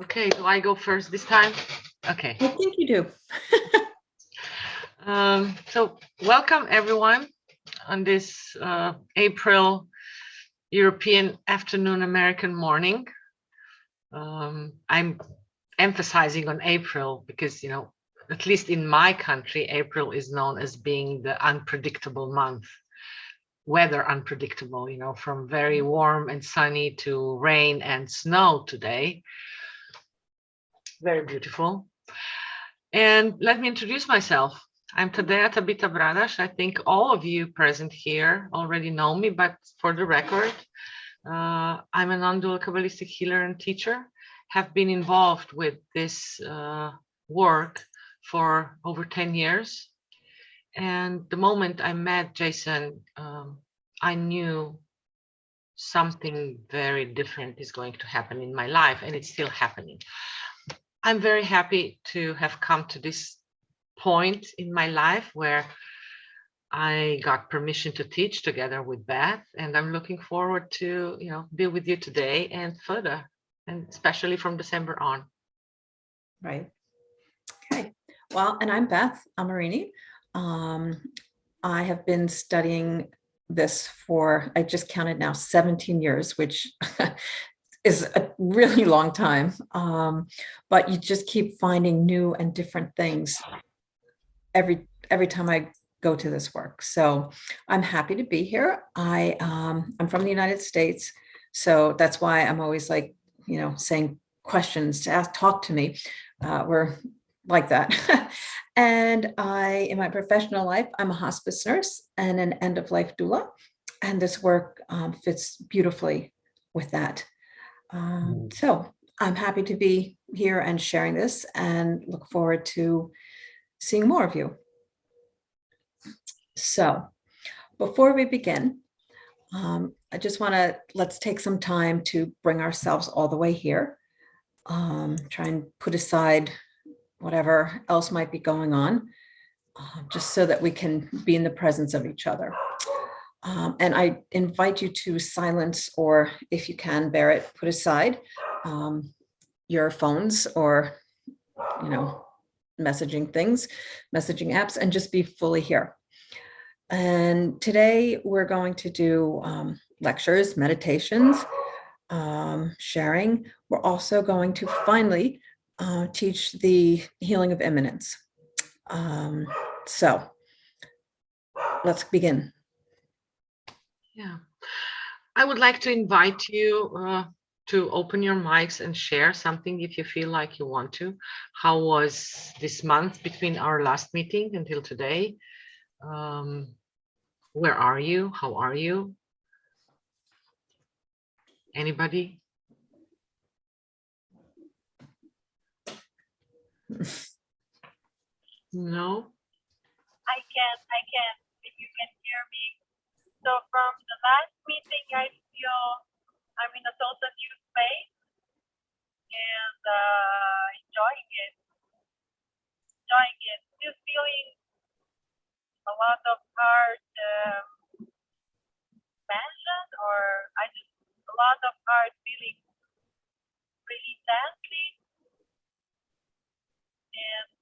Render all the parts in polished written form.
Okay, do I go first this time? Okay. I think you do. So welcome everyone on this April European afternoon American morning. I'm emphasizing on April because, at least in my country, April is known as being the unpredictable month. Weather unpredictable, from very warm and sunny to rain and snow today. Very beautiful. And let me introduce myself. I'm Tadeja Bradaš. I think all of you present here already know me, but for the record, I'm a Nondual Kabbalistic healer and teacher. Have been involved with this work for over 10 years. And the moment I met Jason, I knew something very different is going to happen in my life, and it's still happening. I'm very happy to have come to this point in my life where I got permission to teach together with Beth, and I'm looking forward to, be with you today and further, and especially from December on. Right. Okay. Well, and I'm Beth Amarini. I have been studying this for, I just counted now, 17 years, which is a really long time. But you just keep finding new and different things every time I go to this work. So I'm happy to be here. I'm from the United States. So that's why I'm always like, saying questions to ask, talk to me. We're like that. And in my professional life, I'm a hospice nurse and an end-of-life doula. And this work fits beautifully with that. So I'm happy to be here and sharing this and look forward to seeing more of you. So before we begin, I just let's take some time to bring ourselves all the way here. Try and put aside whatever else might be going on, just so that we can be in the presence of each other. And I invite you to silence, or if you can bear it, put aside your phones or, messaging apps, and just be fully here. And today we're going to do lectures, meditations, sharing. We're also going to finally teach the healing of immanence. So let's begin. Yeah, I would like to invite you to open your mics and share something if you feel like you want to. How was this month between our last meeting until today? Where are you? How are you? Anybody? No? I can, if you can hear me. So from the last meeting, I feel I'm in a total new space and enjoying it. Still feeling a lot of heart expansion, or a lot of heart feeling really intensely. And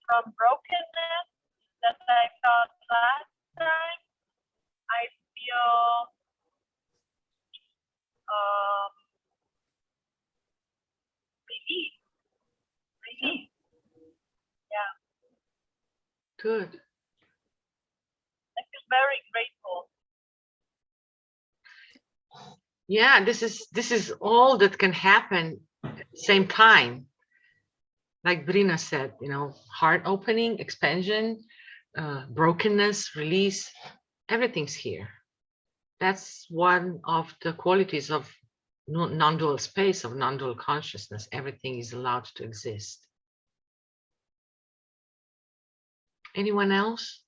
from brokenness that I felt last time, I feel relief. Yeah. Good. I feel very grateful. Yeah, this is all that can happen at the same time. Like Brina said, heart opening, expansion, brokenness, release, everything's here. That's one of the qualities of non-dual space, of non-dual consciousness. Everything is allowed to exist. Anyone else?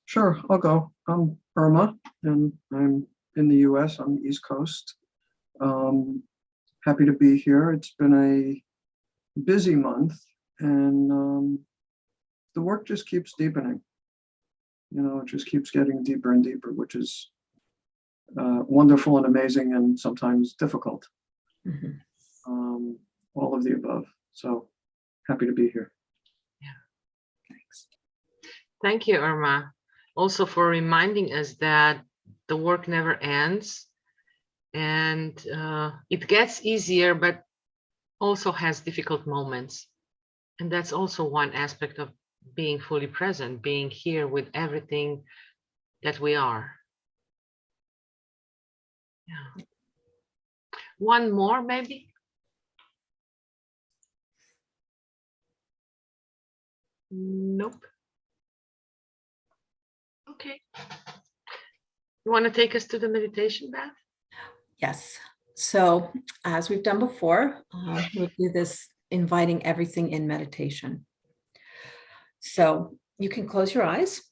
Sure, I'll go. I'm Irma, and I'm in the US on the East Coast. Happy to be here. It's been a busy month, and the work just keeps deepening. It just keeps getting deeper and deeper, which is wonderful and amazing and sometimes difficult. Mhm. All of the above. So happy to be here. Thanks. Thank you, Irma, also for reminding us that the work never ends, and it gets easier, but also has difficult moments. And that's also one aspect of being fully present, being here with everything that we are. Yeah. One more, maybe? Nope. Okay. You want to take us to the meditation, Beth? Yes. So as we've done before, we'll do this inviting everything in meditation. So you can close your eyes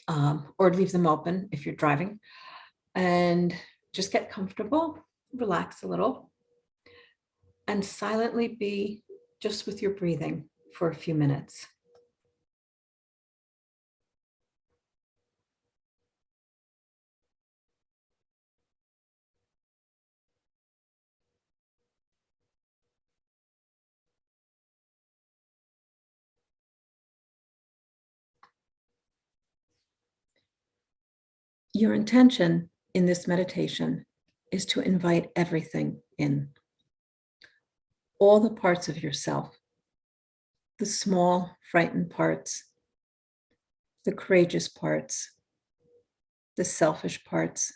or leave them open if you're driving, and just get comfortable, relax a little, and silently be just with your breathing for a few minutes. Your intention in this meditation is to invite everything in, all the parts of yourself, the small, frightened parts, the courageous parts, the selfish parts,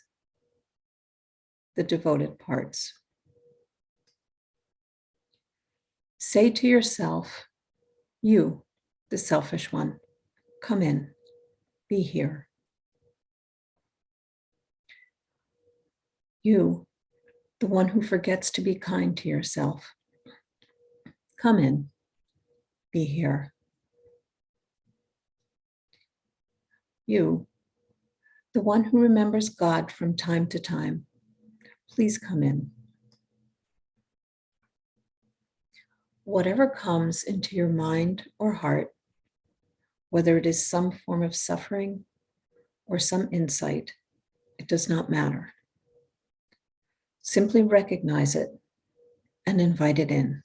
the devoted parts. Say to yourself, you, the selfish one, come in, be here. You, the one who forgets to be kind to yourself, come in, be here. You, the one who remembers God from time to time, please come in. Whatever comes into your mind or heart, whether it is some form of suffering or some insight, it does not matter. Simply recognize it and invite it in.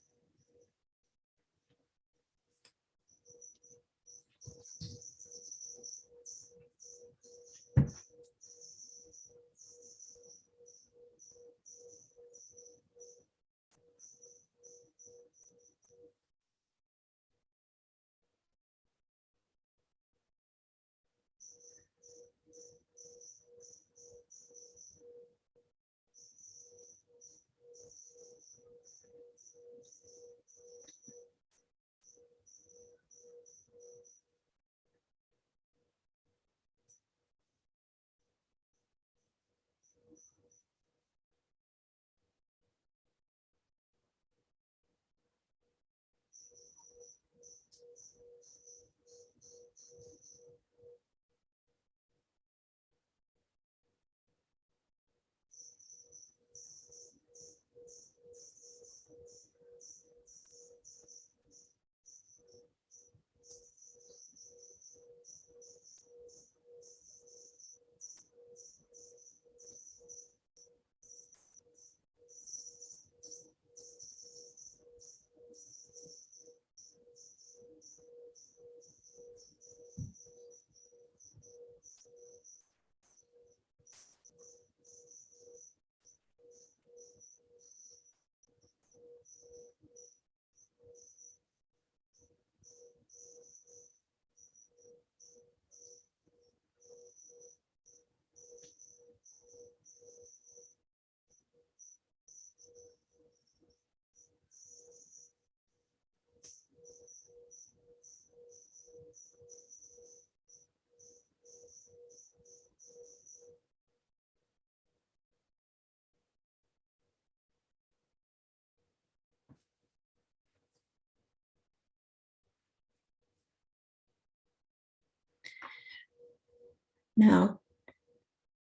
Now,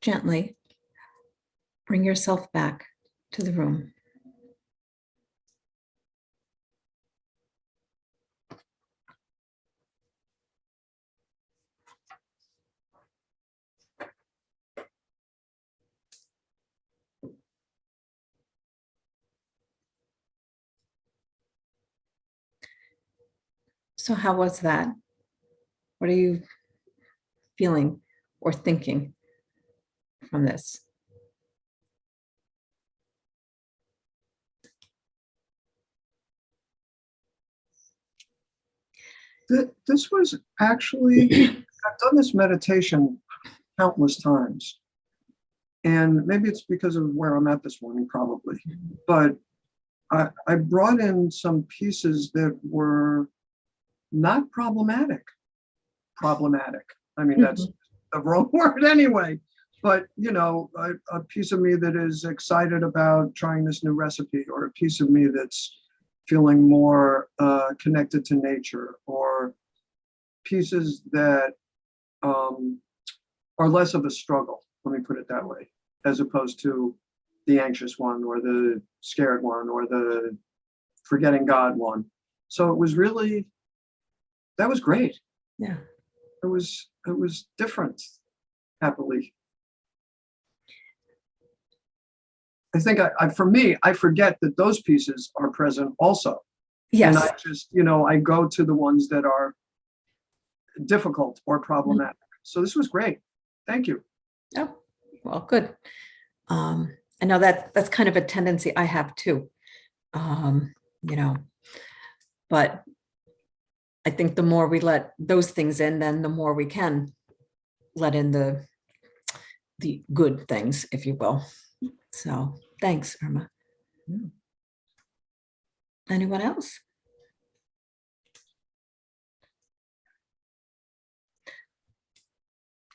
gently bring yourself back to the room. So how was that? What are you feeling or thinking from this? This was actually, I've done this meditation countless times. And maybe it's because of where I'm at this morning, probably. But I brought in some pieces that were not problematic. I mean, that's the wrong word anyway. But, you know, a piece of me that is excited about trying this new recipe, or a piece of me that's feeling more connected to nature, or pieces that are less of a struggle, let me put it that way, as opposed to the anxious one, or the scared one, or the forgetting God one. So it was really, that was great. Yeah. It was different, happily. I think for me, I forget that those pieces are present also. Yes. And I just, you know, I go to the ones that are difficult or problematic. So this was great. Thank you. Oh, well, good. I know that's kind of a tendency I have too, you know, but I think the more we let those things in, then the more we can let in the good things, if you will. So thanks, Irma. Anyone else?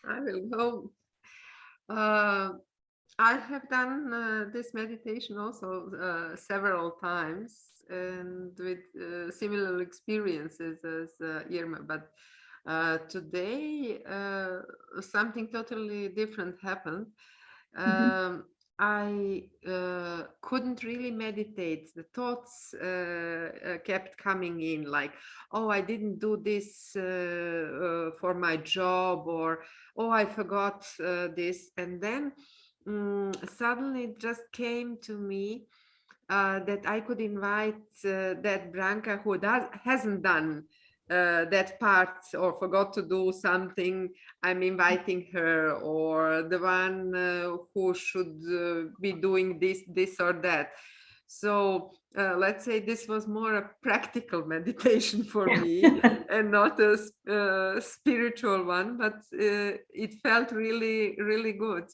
I will go. I have done this meditation also several times, and with similar experiences as Irma, but today something totally different happened. I couldn't really meditate. The thoughts kept coming in, like, oh, I didn't do this for my job, or oh, I forgot this. And then suddenly it just came to me that I could invite that Branka who hasn't done that part or forgot to do something. I'm inviting her, or the one who should be doing this or that. So let's say this was more a practical meditation for me and not a spiritual one, but it felt really, really good.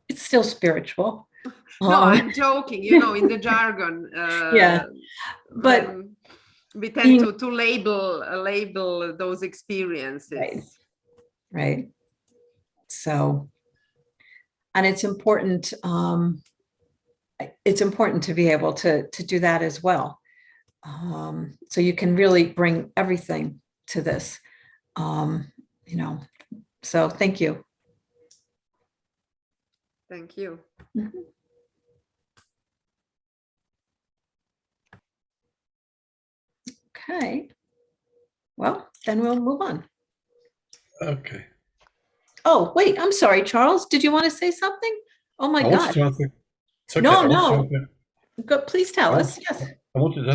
It's still spiritual. No, I'm joking, you know, in the jargon. Yeah, but we tend to label those experiences. Right. So, and it's important to be able to do that as well. So you can really bring everything to this, you know, so thank you. Thank you. Okay. Well, then we'll move on. Okay. Oh, wait, I'm sorry, Charles. Did you want to say something? Oh my God. Okay. No. Go, please tell us. Yes. I wanted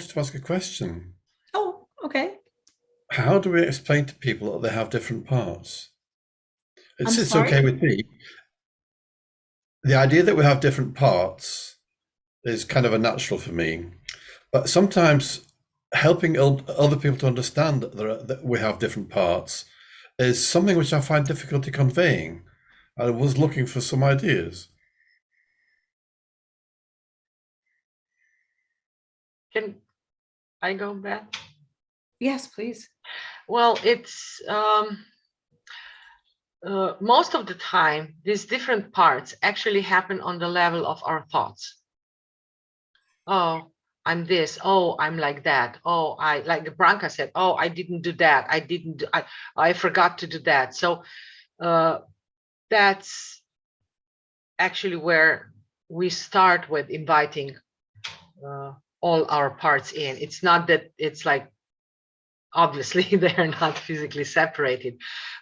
to ask a question. Oh, okay. How do we explain to people that they have different parts? It's sorry? okay with me. The idea that we have different parts is kind of a natural for me, but sometimes helping other people to understand that we have different parts is something which I find difficulty conveying. I was looking for some ideas. Can I go back? Yes, please. Well, it's most of the time, these different parts actually happen on the level of our thoughts. Oh, I'm this. Oh, I'm like that. Oh, I, like the Branka said, oh, I didn't do that. I forgot to do that. So that's actually where we start with inviting all our parts in. It's not that it's like, obviously they're not physically separated,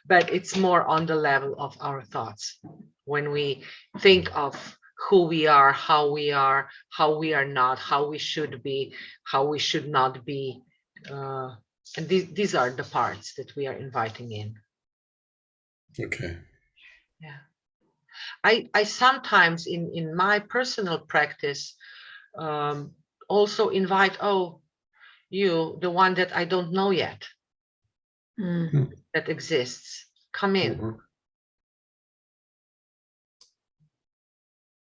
but it's more on the level of our thoughts. When we think of who we are, how we are not, how we should be, how we should not be. And these are the parts that we are inviting in. Okay. Yeah. I sometimes in my personal practice also invite, oh, you, the one that I don't know yet, that exists, come in.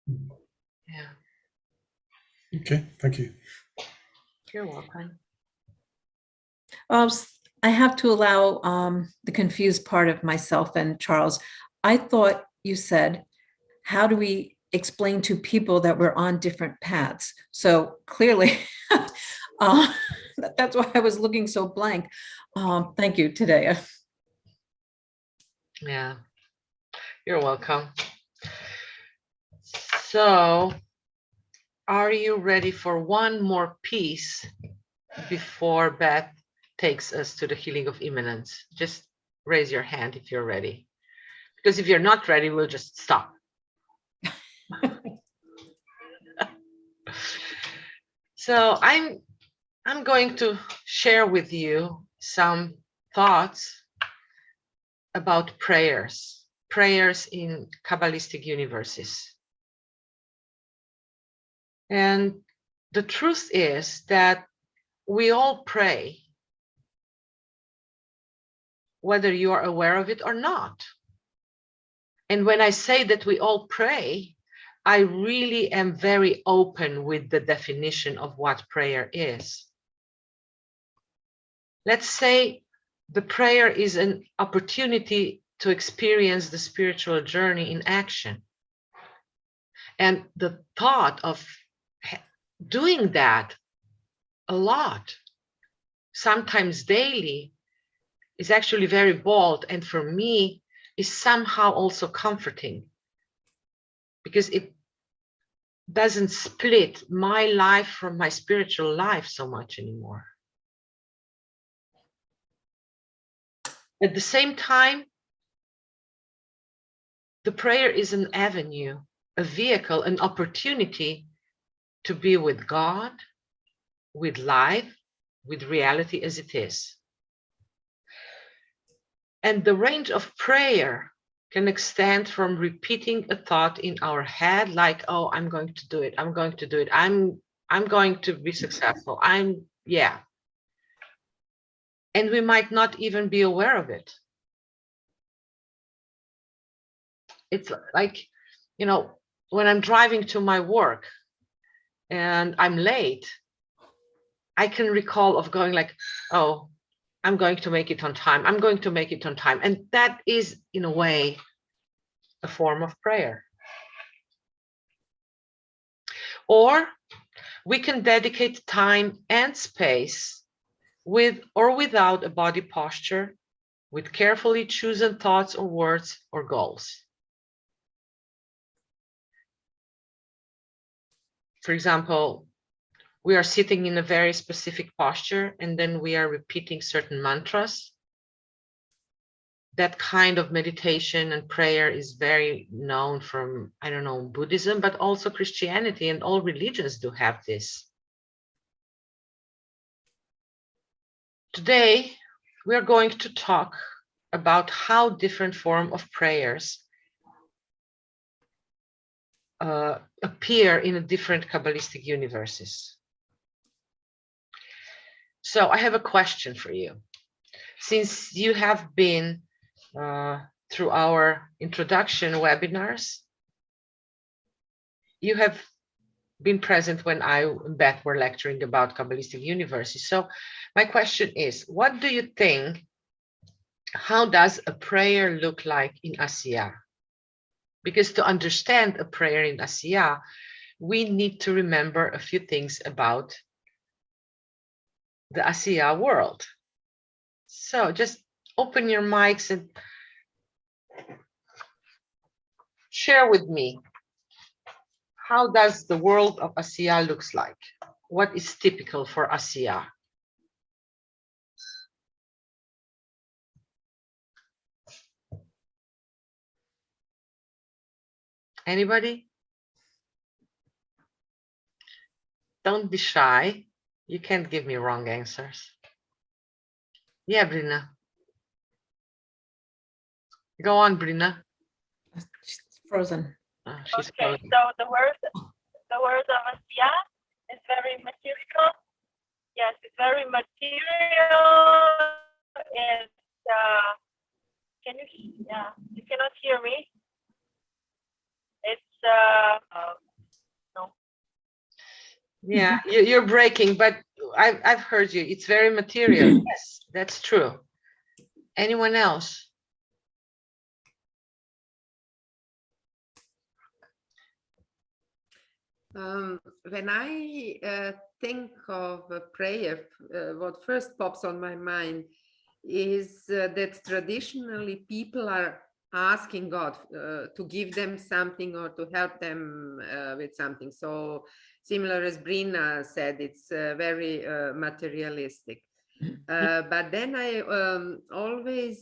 Mhm. Yeah. Okay, thank you. You're welcome. I have to allow the confused part of myself and Charles. I thought you said, how do we explain to people that we're on different paths? So clearly, that's why I was looking so blank. Thank you, Tadeja. Yeah, you're welcome. So, are you ready for one more piece before Beth takes us to the healing of immanence? Just raise your hand if you're ready. Because if you're not ready, we'll just stop. So I'm going to share with you some thoughts about prayers in Kabbalistic universes. And the truth is that we all pray, whether you are aware of it or not. And when I say that we all pray, I really am very open with the definition of what prayer is. Let's say the prayer is an opportunity to experience the spiritual journey in action. And the thought of doing that a lot, sometimes daily, is actually very bold, and for me is somehow also comforting, because it doesn't split my life from my spiritual life so much anymore. At the same time, the prayer is an avenue, a vehicle, an opportunity to be with God, with life, with reality as it is. And the range of prayer can extend from repeating a thought in our head, like, oh, I'm going to do it, I'm going to do it, I'm going to be successful, yeah. And we might not even be aware of it. It's like, you know, when I'm driving to my work and I'm late, I can recall of going like, oh, I'm going to make it on time, I'm going to make it on time. And that is, in a way, a form of prayer. Or we can dedicate time and space with or without a body posture, with carefully chosen thoughts or words or goals. For example, we are sitting in a very specific posture and then we are repeating certain mantras. That kind of meditation and prayer is very known from, I don't know, Buddhism, but also Christianity, and all religions do have this. Today, we are going to talk about how different forms of prayers appear in different Kabbalistic universes. So I have a question for you. Since you have been through our introduction webinars, you have been present when I and Beth were lecturing about Kabbalistic universes. So my question is, what do you think, how does a prayer look like in Asiya? Because to understand a prayer in Asiya, we need to remember a few things about the Asiya world. So just open your mics and share with me, how does the world of Asiya looks like? What is typical for Asiya? Anybody? Don't be shy. You can't give me wrong answers. Yeah, Brina. Go on, Brina. She's frozen. She's Okay, frozen. so the word of Asiya is very material. Yes, it's very material. It's can you? Yeah, you cannot hear me. It's no. Yeah, you're breaking, but I've heard you. It's very material. Yes, that's true. Anyone else? When I think of a prayer, what first pops on my mind is that traditionally people are asking God to give them something or to help them with something. So similar as Brina said, it's very materialistic. But then I always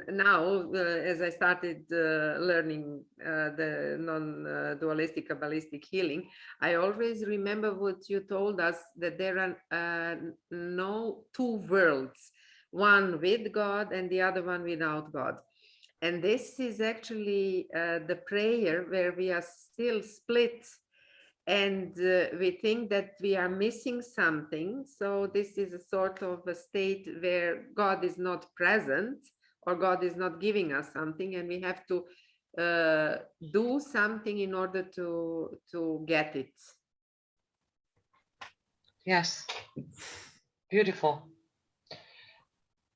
now, as I started learning the non-dualistic Kabbalistic healing, I always remember what you told us, that there are no two worlds, one with God and the other one without God. And this is actually the prayer where we are still split, and we think that we are missing something. So this is a sort of a state where God is not present, or God is not giving us something, and we have to do something in order to get it. Yes. Beautiful.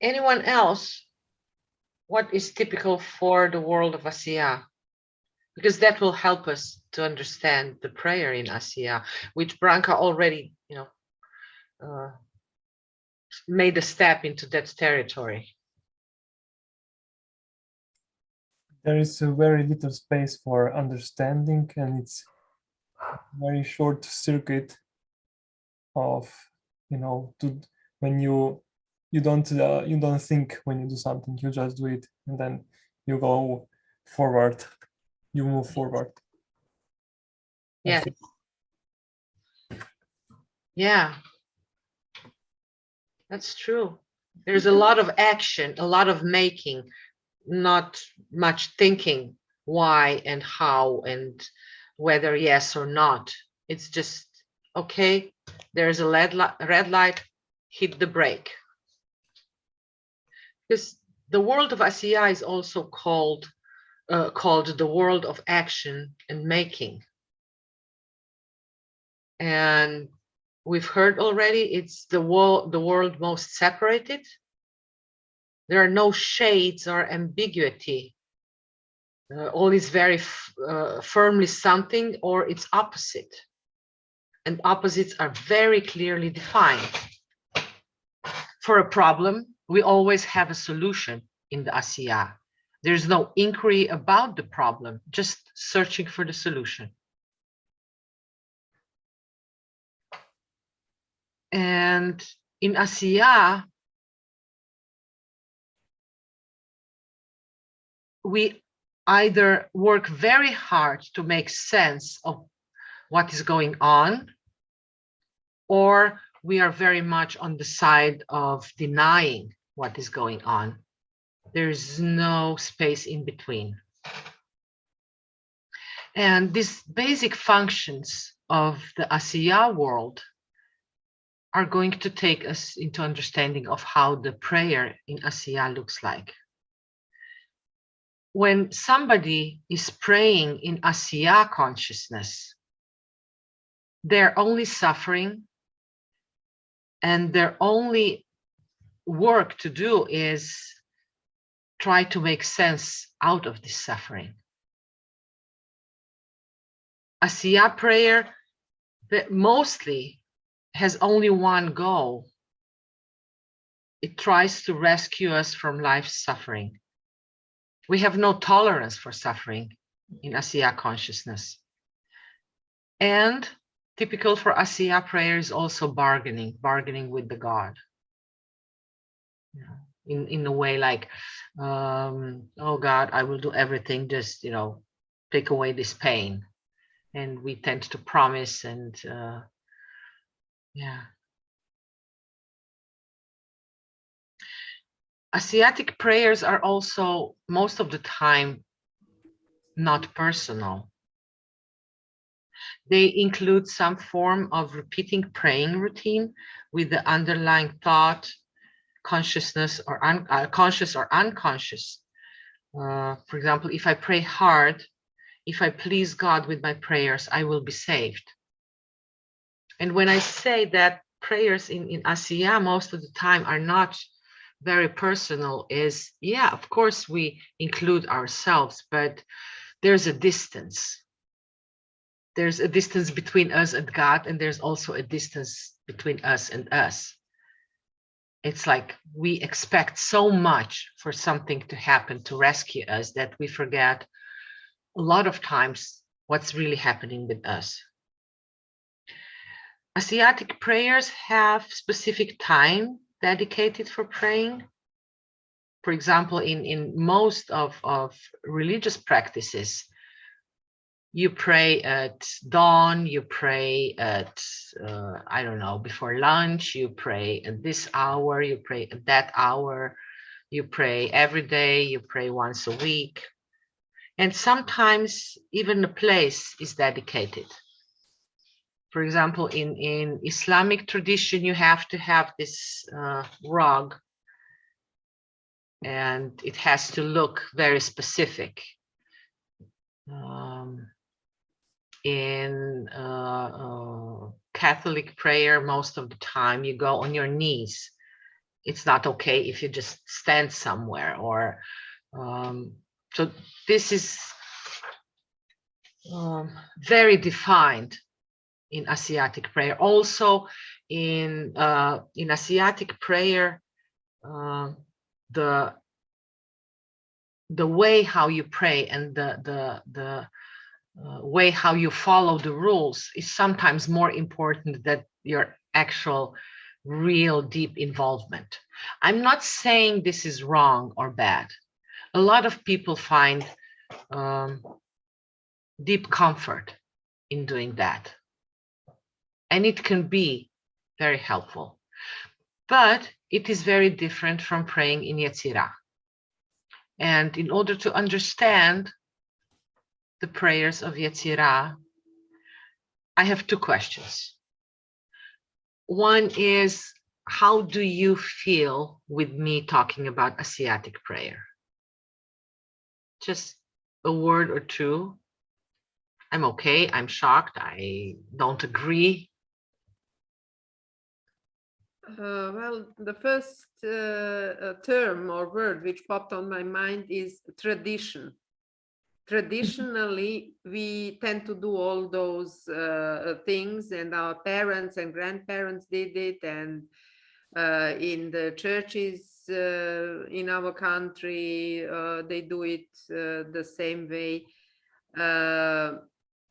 Anyone else? What is typical for the world of Asiya? Because that will help us to understand the prayer in Asiya, which Branka already, made a step into that territory. There is a very little space for understanding, and it's a very short circuit of, when you don't think when you do something, you just do it, and then you go forward, you move forward. Yeah. Yeah. That's true. There's a lot of action, a lot of making, not much thinking why and how and whether yes or not. It's just, okay, there's a red light, hit the brake. Because the world of Asiya is also called the world of action and making. And we've heard already, it's the world most separated. There are no shades or ambiguity. All is very firmly something or its opposite. And opposites are very clearly defined. For a problem, we always have a solution in the Asiya. There's no inquiry about the problem, just searching for the solution. And in Asiya, we either work very hard to make sense of what is going on, or we are very much on the side of denying what is going on. There's no space in between. And these basic functions of the Asiya world are going to take us into understanding of how the prayer in Asiya looks like. When somebody is praying in Asiya consciousness, they're only suffering, and their only work to do is try to make sense out of this suffering. Asiya prayer that mostly has only one goal. It tries to rescue us from life's suffering. We have no tolerance for suffering in Asiya consciousness. And typical for Asiya prayer is also bargaining with the God. In a way like, oh God, I will do everything, just, take away this pain. And we tend to promise and Yeah. Asiatic prayers are also, most of the time, not personal. They include some form of repeating praying routine with the underlying thought, consciousness, or conscious or unconscious. For example, if I pray hard, if I please God with my prayers, I will be saved. And when I say that prayers in Asiya most of the time are not very personal, is, yeah, of course we include ourselves, but there's a distance. There's a distance between us and God, and there's also a distance between us and us. It's like we expect so much for something to happen to rescue us that we forget a lot of times what's really happening with us. Asiatic prayers have specific time dedicated for praying. For example, in most of religious practices, you pray at dawn, you pray at, I don't know, before lunch, you pray at this hour, you pray at that hour, you pray every day, you pray once a week. And sometimes even a place is dedicated. For example, in Islamic tradition, you have to have this rug, and it has to look very specific. In Catholic prayer, most of the time you go on your knees. It's not okay if you just stand somewhere, or so this is very defined in Asiatic prayer. Also in Asiatic prayer, the way how you pray and the way how you follow the rules is sometimes more important than your actual real deep involvement. I'm not saying this is wrong or bad. A lot of people find deep comfort in doing that, and it can be very helpful, but it is very different from praying in Yetzirah. And in order to understand the prayers of Yetzirah, I have two questions. One is, how do you feel with me talking about Asiatic prayer? Just a word or two. I'm okay, I'm shocked, I don't agree. Well, the first term or word which popped on my mind is tradition. Traditionally, we tend to do all those things, and our parents and grandparents did it, and in the churches in our country, they do it the same way.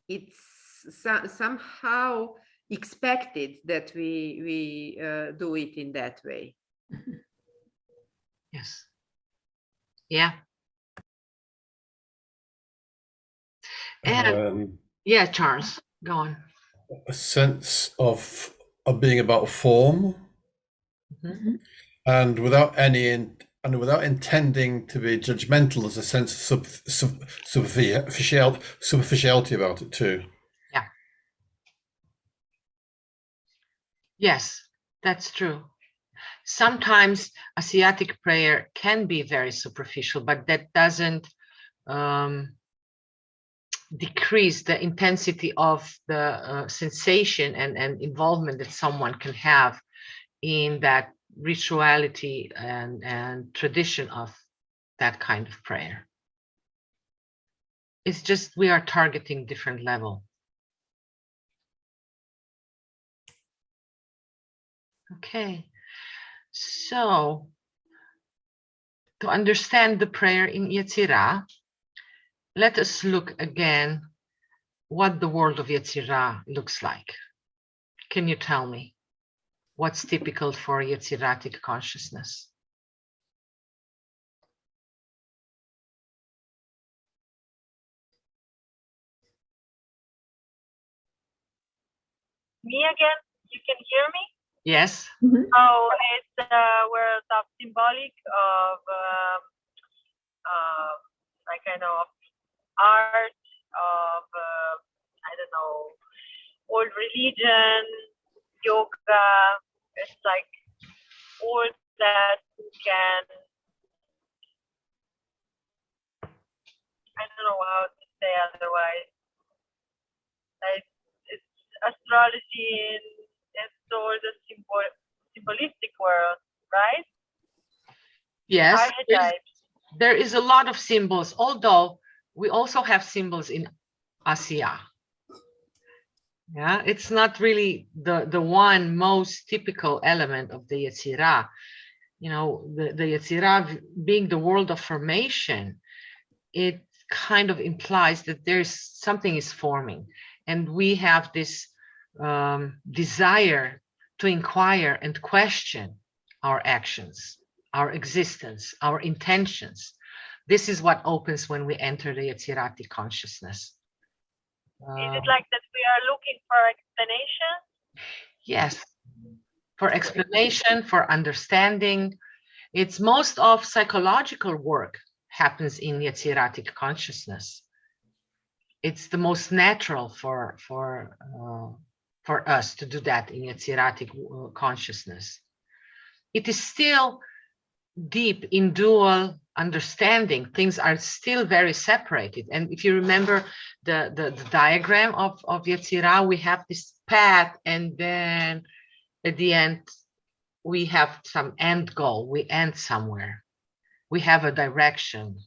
It's somehow expected that we do it in that way. Yes. Yeah. And yeah, Charles, go on. A sense of being about form, and without intending to be judgmental, there's a sense of superficiality about it too. Yeah. Yes, that's true. Sometimes Asiatic prayer can be very superficial, but that doesn't decrease the intensity of the sensation and involvement that someone can have in that rituality and tradition of that kind of prayer. It's just we are targeting different level. Okay, so to understand the prayer in Yetzirah, let us look again what the world of Yetzirah looks like. Can you tell me what's typical for Yetziratic consciousness? Me again? You can hear me? Yes. Oh, it's where the symbolic of like kind of art of I don't know, old religion, yoga. It's like all that you can. I don't know how to say otherwise. Like it's astrology in all the symbolistic world, right? Yes. Archetypes. There is a lot of symbols, although we also have symbols in Asiya. Yeah, it's not really the one most typical element of the Yetzirah. You know, the Yetzirah being the world of formation, it kind of implies that there's something is forming, and we have this desire to inquire and question our actions, our existence, our intentions. This is what opens when we enter the Yetzirati consciousness. Is it like that we are looking for explanation? Yes, for explanation, for understanding. It's most of psychological work happens in Yetziratic consciousness. It's the most natural for us to do that in Yetziratic consciousness. It is still deep in dual understanding. Things are still very separated. And if you remember the diagram of Yetzirah, we have this path, and then at the end, we have some end goal. We end somewhere. We have a direction.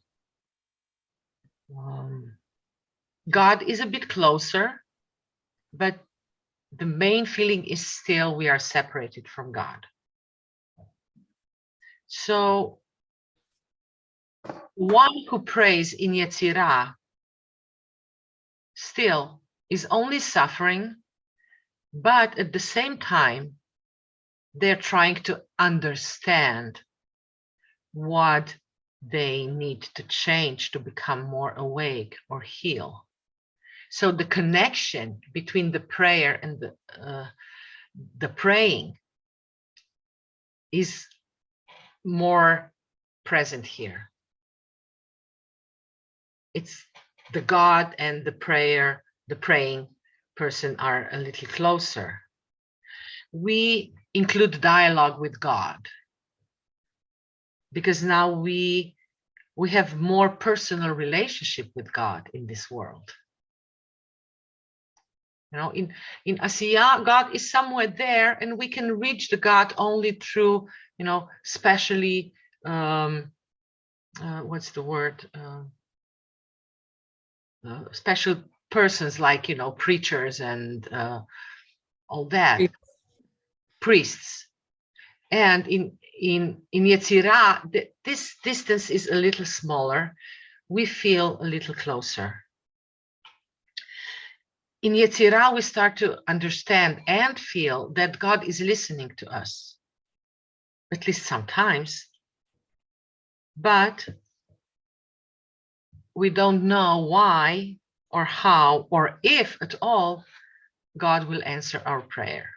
God is a bit closer, but the main feeling is still we are separated from God. So one who prays in Yetzirah still is only suffering, but at the same time, they're trying to understand what they need to change to become more awake or heal. So the connection between the prayer and the praying is more present here. It's the God and the prayer, the praying person are a little closer. We include dialogue with God because now we have more personal relationship with God in this world. You know, in Asiya, God is somewhere there, and we can reach the God only through, you know, specially, what's the word? Special persons like, you know, preachers and all that, priests. And in Yetzirah, this distance is a little smaller. We feel a little closer. In Yetzirah, we start to understand and feel that God is listening to us, at least sometimes, but we don't know why or how or if at all God will answer our prayer.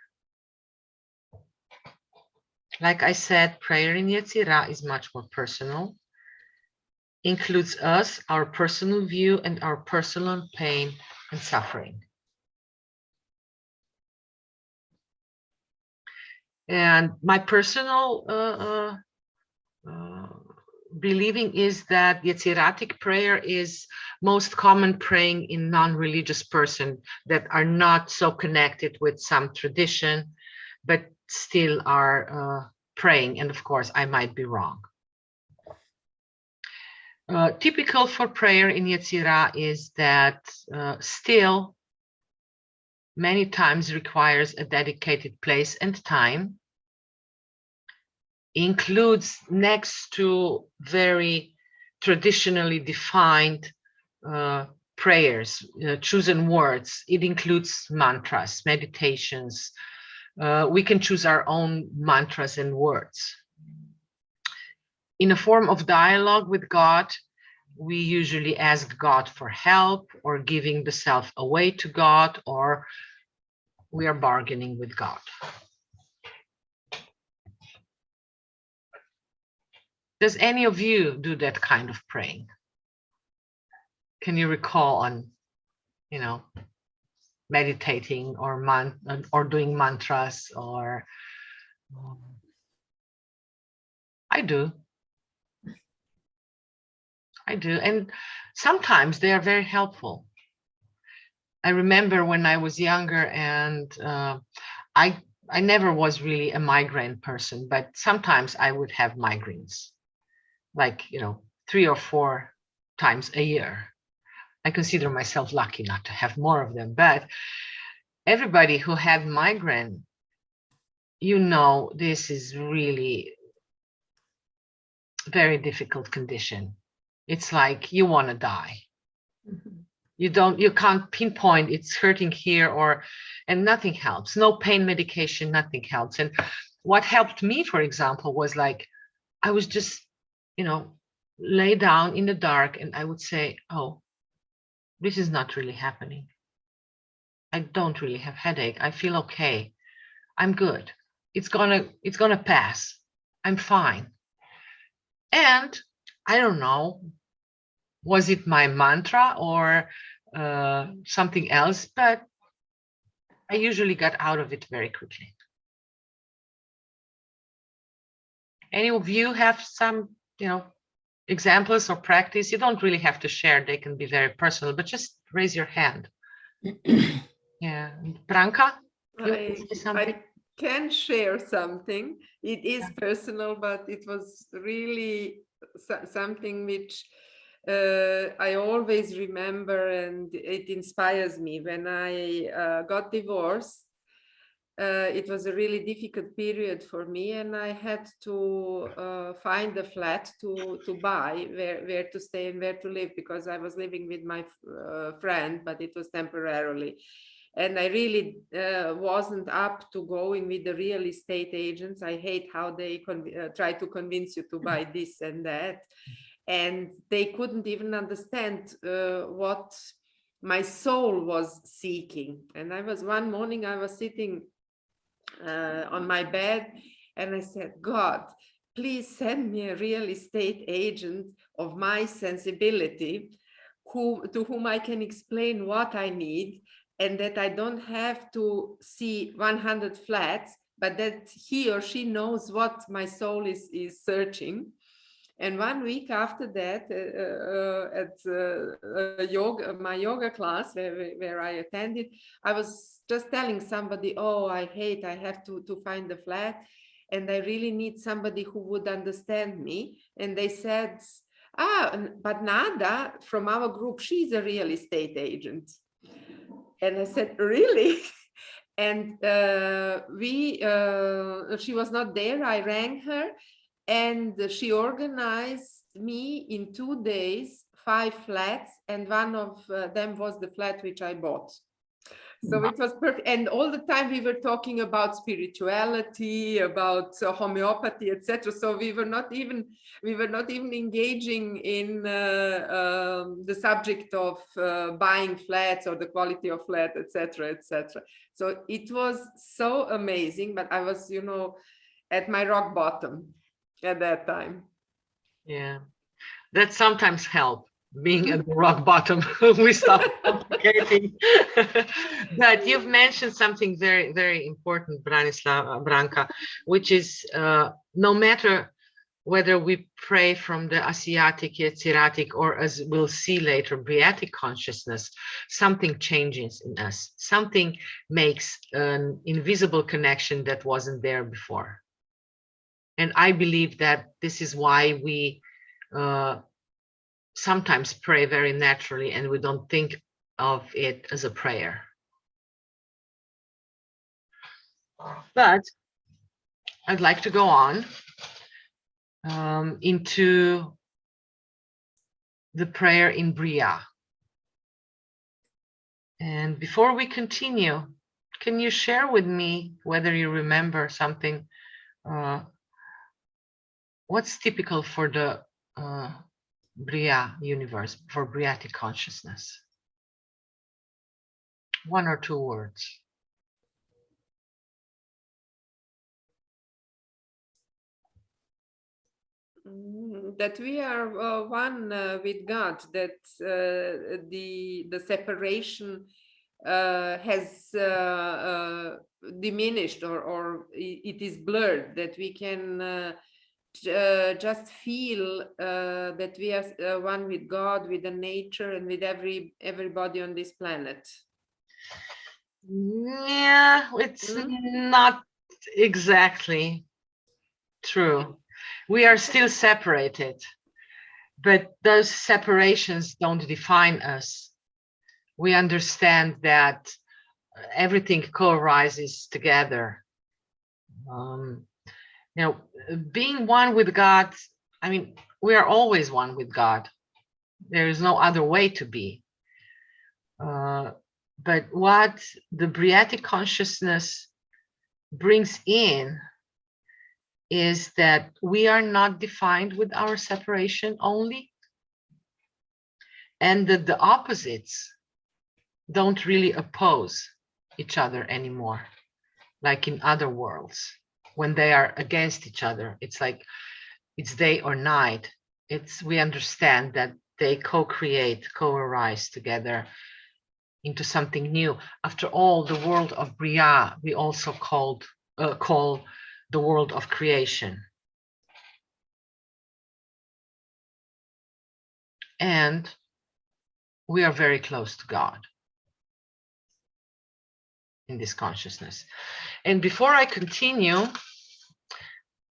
Like I said, prayer in Yetzirah is much more personal, includes us, our personal view, and our personal pain and suffering. And my personal believing is that Yetziratic prayer is most common praying in non-religious person that are not so connected with some tradition, but still are praying. And of course, I might be wrong. Typical for prayer in Yetzirah is that still many times requires a dedicated place and time, includes next to very traditionally defined prayers, chosen words. It includes mantras, meditations. We can choose our own mantras and words. In a form of dialogue with God, we usually ask God for help or giving the self away to God or we are bargaining with God. Does any of you do that kind of praying? Can you recall on, you know, meditating or doing mantras or I do. And sometimes they are very helpful. I remember when I was younger and I never was really a migraine person, but sometimes I would have migraines, like, you know, 3 or 4 times a year. I consider myself lucky not to have more of them, but everybody who had migraine, you know, this is really very difficult condition. It's like you want to die. Mm-hmm. You can't pinpoint it's hurting here and nothing helps. No pain medication, nothing helps. And what helped me, for example, was like, I was just, you know, lay down in the dark and I would say, oh, this is not really happening. I don't really have headache. I feel okay. I'm good. It's gonna pass. I'm fine. And I don't know, was it my mantra or something else, but I usually got out of it very quickly. Any of you have some, you know, examples or practice? You don't really have to share. They can be very personal, but just raise your hand. Yeah. Branka, you want to say something? I can share something. It is personal, but it was really something which I always remember, and it inspires me. When I got divorced, it was a really difficult period for me, and I had to find a flat to buy, where to stay and where to live, because I was living with my friend, but it was temporarily. And I really wasn't up to going with the real estate agents. I hate how they try to convince you to buy this and that. And they couldn't even understand what my soul was seeking. And one morning I was sitting on my bed and I said, God, please send me a real estate agent of my sensibility to whom I can explain what I need, and that I don't have to see 100 flats, but that he or she knows what my soul is searching. And 1 week after that, at my yoga class where I attended, I was just telling somebody, oh, I have to find a flat, and I really need somebody who would understand me. And they said, but Nada from our group, she's a real estate agent. And I said, really? And she was not there. I rang her, and she organized me in 2 days 5 flats, and one of them was the flat which I bought. So it was perfect. And all the time we were talking about spirituality, about homeopathy, etc. So we were not even engaging in the subject of buying flats or the quality of flat, etc., etc. So it was so amazing, but I was, you know, at my rock bottom at that time. Yeah, that sometimes helps. Being at the rock bottom, we stop complicating. But you've mentioned something very, very important, Branka, which is no matter whether we pray from the Asiatic, Yetziratic, or as we'll see later, Briatic consciousness, something changes in us. Something makes an invisible connection that wasn't there before. And I believe that this is why we sometimes pray very naturally and we don't think of it as a prayer. But I'd like to go on into the prayer in Bria. And before we continue, can you share with me whether you remember something? What's typical for the Bria universe, for Briatic consciousness? 1 or 2 words. That we are one with God, that the separation has diminished, or it is blurred, that we can just feel that we are one with God, with the nature, and with everybody on this planet. Yeah, it's not exactly true. We are still separated, but those separations don't define us. We understand that everything co-arises together. Being one with God, I mean, we are always one with God. There is no other way to be. But what the Briatic consciousness brings in is that we are not defined with our separation only, and that the opposites don't really oppose each other anymore, like in other worlds. When they are against each other, it's like it's day or night. We understand that they co-create, co-arise together into something new. After all, the world of Bria, we also call the world of creation. And we are very close to God in this consciousness. And before I continue,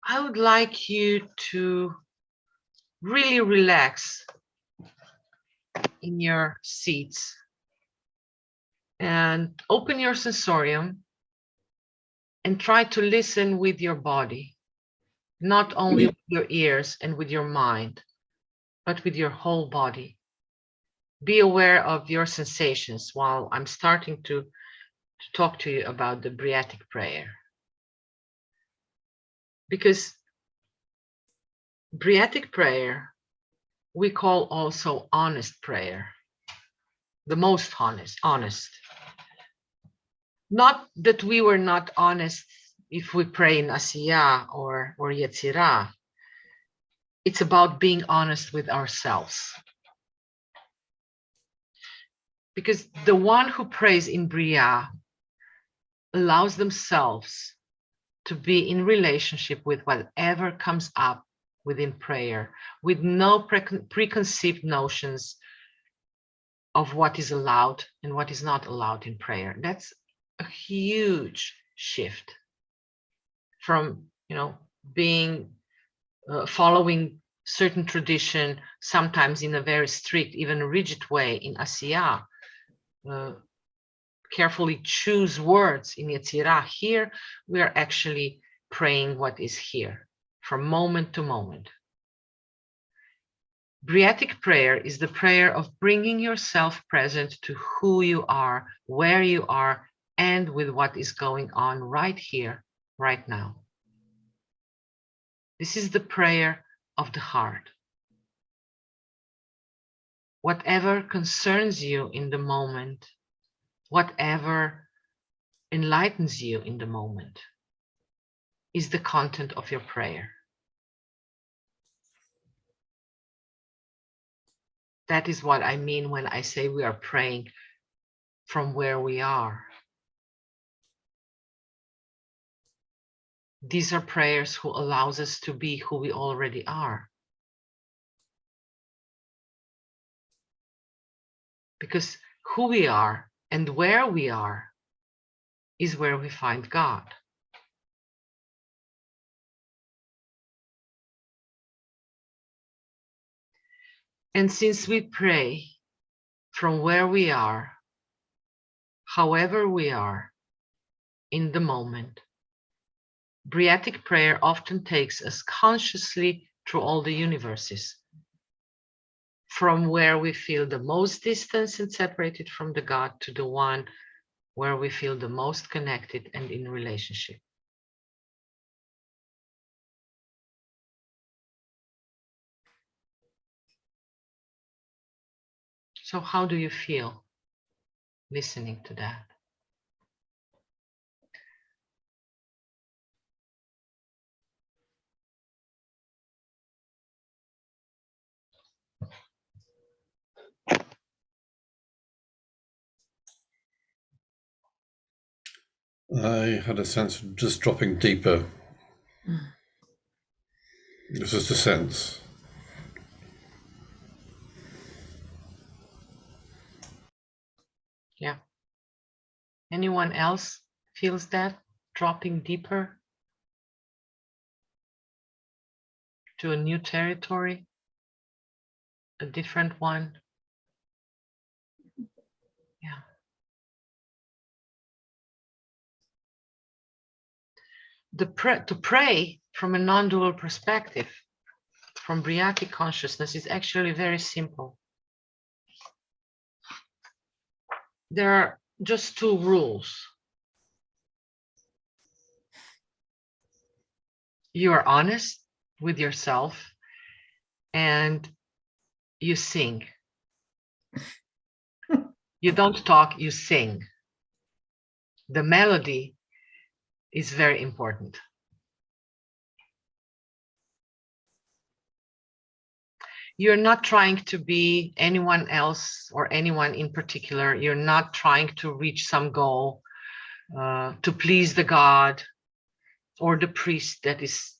I would like you to really relax in your seats and open your sensorium and try to listen with your body, not only with your ears and with your mind, but with your whole body. Be aware of your sensations while I'm starting to talk to you about the Briatic prayer. Because Briatic prayer, we call also honest prayer, the most honest. Not that we were not honest if we pray in Asiya or Yetzirah. It's about being honest with ourselves. Because the one who prays in Bria allows themselves to be in relationship with whatever comes up within prayer, with no preconceived notions of what is allowed and what is not allowed in prayer. That's a huge shift from, being following certain tradition, sometimes in a very strict, even rigid way in Asiya. Carefully choose words in Yetzirah. Here, we are actually praying what is here from moment to moment. Briatic prayer is the prayer of bringing yourself present to who you are, where you are, and with what is going on right here, right now. This is the prayer of the heart. Whatever concerns you in the moment, whatever enlightens you in the moment, is the content of your prayer. That is what I mean when I say we are praying from where we are. These are prayers who allows us to be who we already are. Because who we are and where we are is where we find God. And since we pray from where we are, however we are, in the moment, Briatic prayer often takes us consciously through all the universes, from where we feel the most distance and separated from the God to the one where we feel the most connected and in relationship. So how do you feel listening to that? I had a sense of just dropping deeper. It was just a sense. Yeah. Anyone else feels that? Dropping deeper to a new territory, a different one? Yeah. To pray from a non-dual perspective, from Briatic consciousness, is actually very simple. There are just two rules. You are honest with yourself and you sing. You don't talk, you sing. The melody is very important. You're not trying to be anyone else or anyone in particular. You're not trying to reach some goal, to please the God or the priest that is,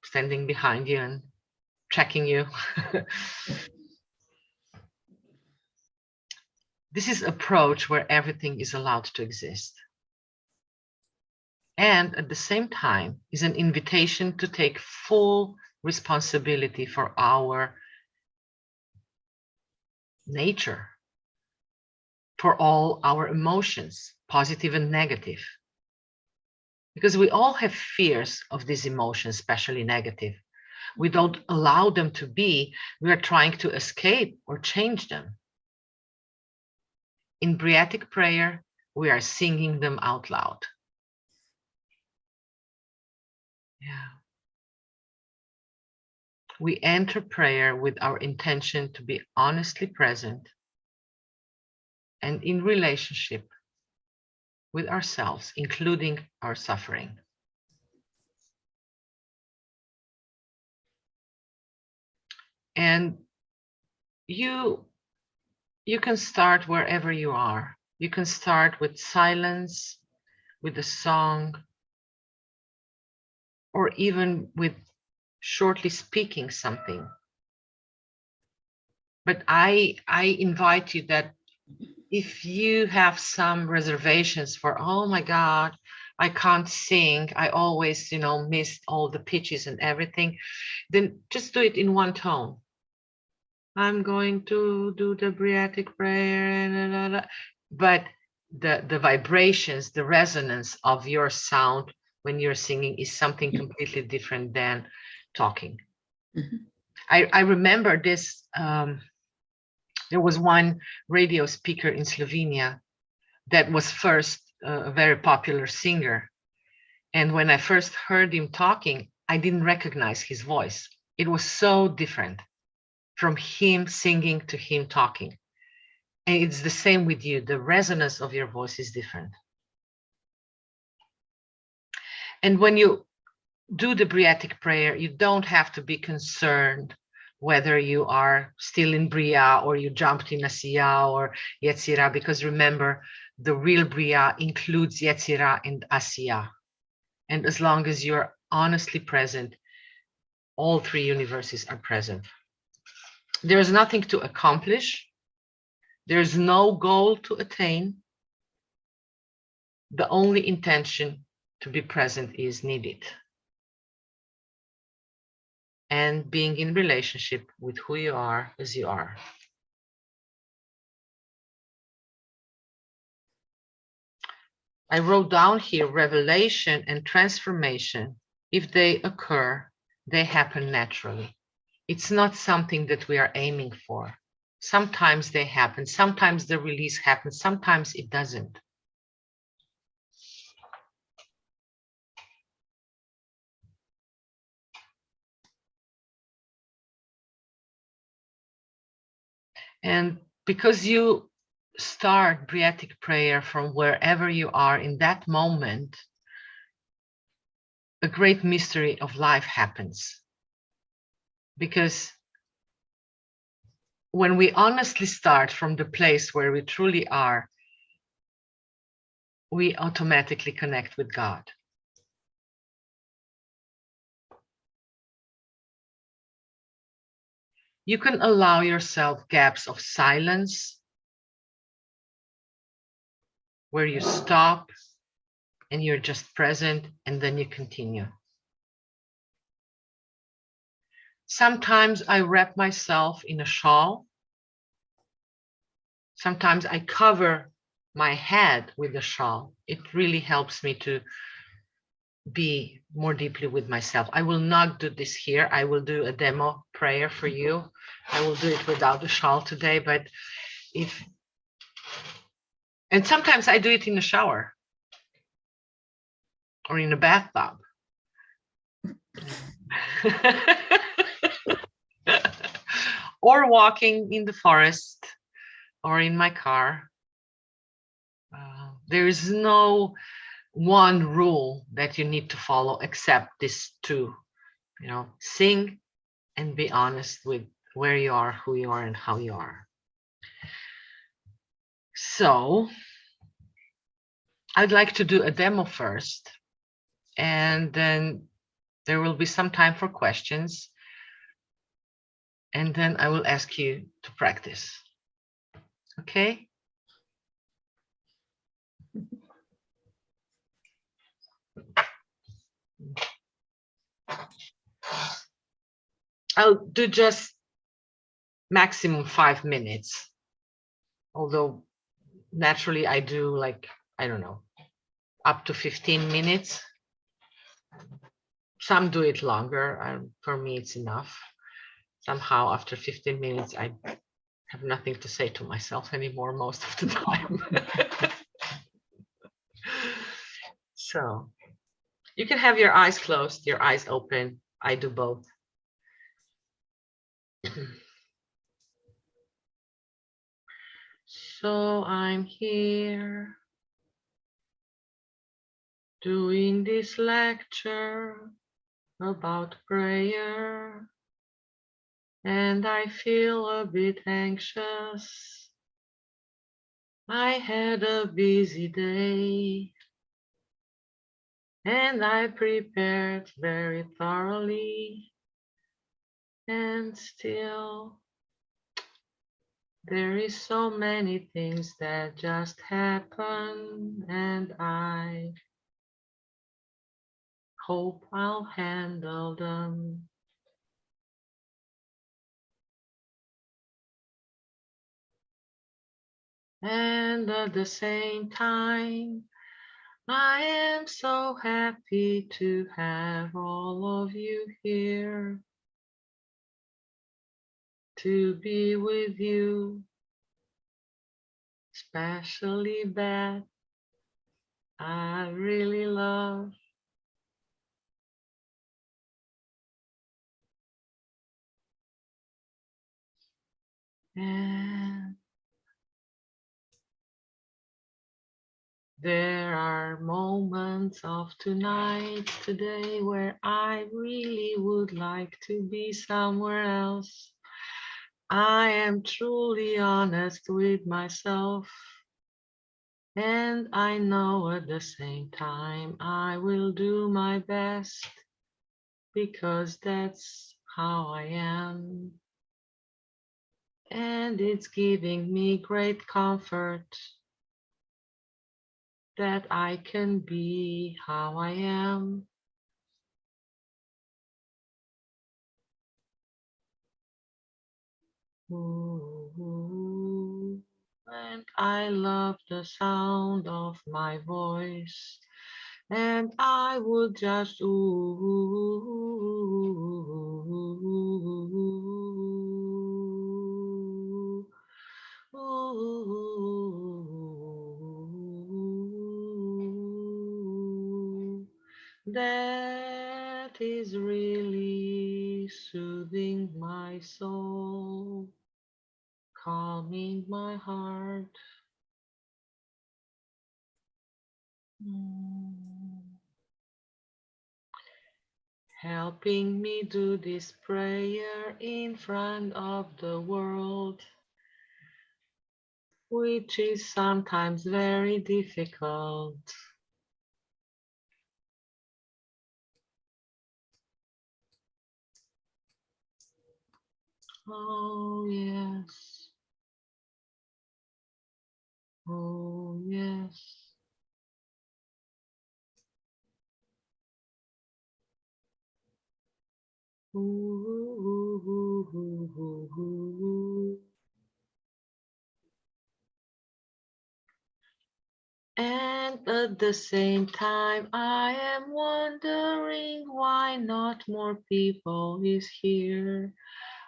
standing behind you and checking you. This is approach where everything is allowed to exist. And at the same time is an invitation to take full responsibility for our nature, for all our emotions, positive and negative. Because we all have fears of these emotions, especially negative. We don't allow them to be, we are trying to escape or change them. In Briatic prayer, we are singing them out loud. Yeah. We enter prayer with our intention to be honestly present and in relationship with ourselves, including our suffering. And you can start wherever you are. You can start with silence, with a song, or even with shortly speaking something. But I invite you that if you have some reservations for, oh my God, I can't sing, I always, miss all the pitches and everything, then just do it in one tone. I'm going to do the Briatic prayer, but the vibrations, the resonance of your sound when you're singing is something completely different than talking. Mm-hmm. I remember this, there was one radio speaker in Slovenia that was first a very popular singer. And when I first heard him talking, I didn't recognize his voice. It was so different from him singing to him talking. And it's the same with you. The resonance of your voice is different. And when you do the Briatic prayer, you don't have to be concerned whether you are still in Bria or you jumped in Asiya or Yetzirah, because remember, the real Bria includes Yetzirah and Asiya. And as long as you're honestly present, all three universes are present. There's nothing to accomplish. There's no goal to attain. The only intention to be present is needed. And being in relationship with who you are as you are. I wrote down here, revelation and transformation, if they occur, they happen naturally. It's not something that we are aiming for. Sometimes they happen, sometimes the release happens, sometimes it doesn't. And because you start Briatic prayer from wherever you are in that moment, a great mystery of life happens. Because when we honestly start from the place where we truly are, we automatically connect with God. You can allow yourself gaps of silence where you stop and you're just present, and then you continue. Sometimes I wrap myself in a shawl. Sometimes I cover my head with a shawl. It really helps me to be more deeply with myself. I will not do this here. I will do a demo prayer for you. I will do it without the shawl today, but and sometimes I do it in the shower or in a bathtub. Or walking in the forest or in my car. There is no one rule that you need to follow except these two, sing and be honest with where you are, who you are, and how you are. So I'd like to do a demo first, and then there will be some time for questions, and then I will ask you to practice. Okay? I'll do just maximum 5 minutes. Although naturally I do like, I don't know, up to 15 minutes. Some do it longer. For me, it's enough. Somehow after 15 minutes, I have nothing to say to myself anymore most of the time. So you can have your eyes closed, your eyes open. I do both. So I'm here doing this lecture about prayer, and I feel a bit anxious. I had a busy day, and I prepared very thoroughly, and still there is so many things that just happen, and I hope I'll handle them. And at the same time, I am so happy to have all of you here, to be with you, especially Beth. I really love. And there are moments of today, where I really would like to be somewhere else. I am truly honest with myself, and I know at the same time I will do my best, because that's how I am. And it's giving me great comfort that I can be how I am. Ooh, and I love the sound of my voice, and I would just that is really soothing my soul, calming my heart. Helping me do this prayer in front of the world. which is sometimes very difficult. Oh, yes. Oh, yes. Ooh. And at the same time, I am wondering why not more people is here.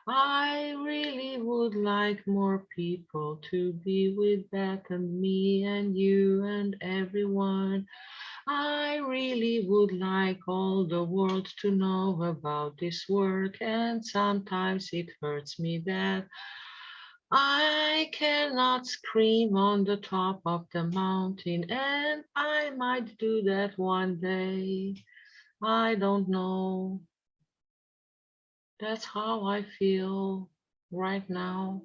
I really would like more people to be with Beth and me and you and everyone. I really would like all the world to know about this work, and sometimes it hurts me that I cannot scream on the top of the mountain, and I might do that one day. I don't know. That's how I feel right now.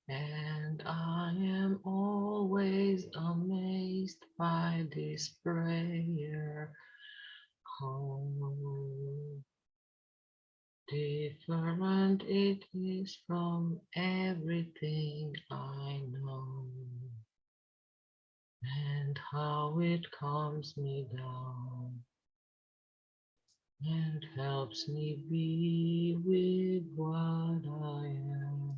And I am always amazed by this prayer. How different it is from everything I know. And how it calms me down and helps me be with what I am.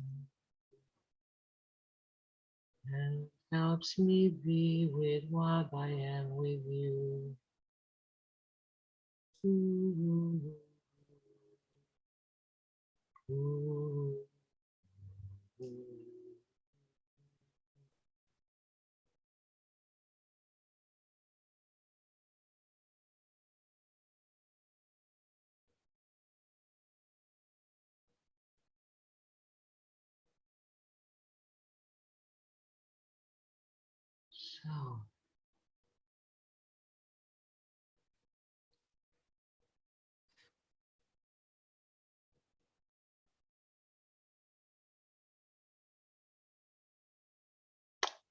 And helps me be with what I am with you. Ooh, ooh, ooh. So,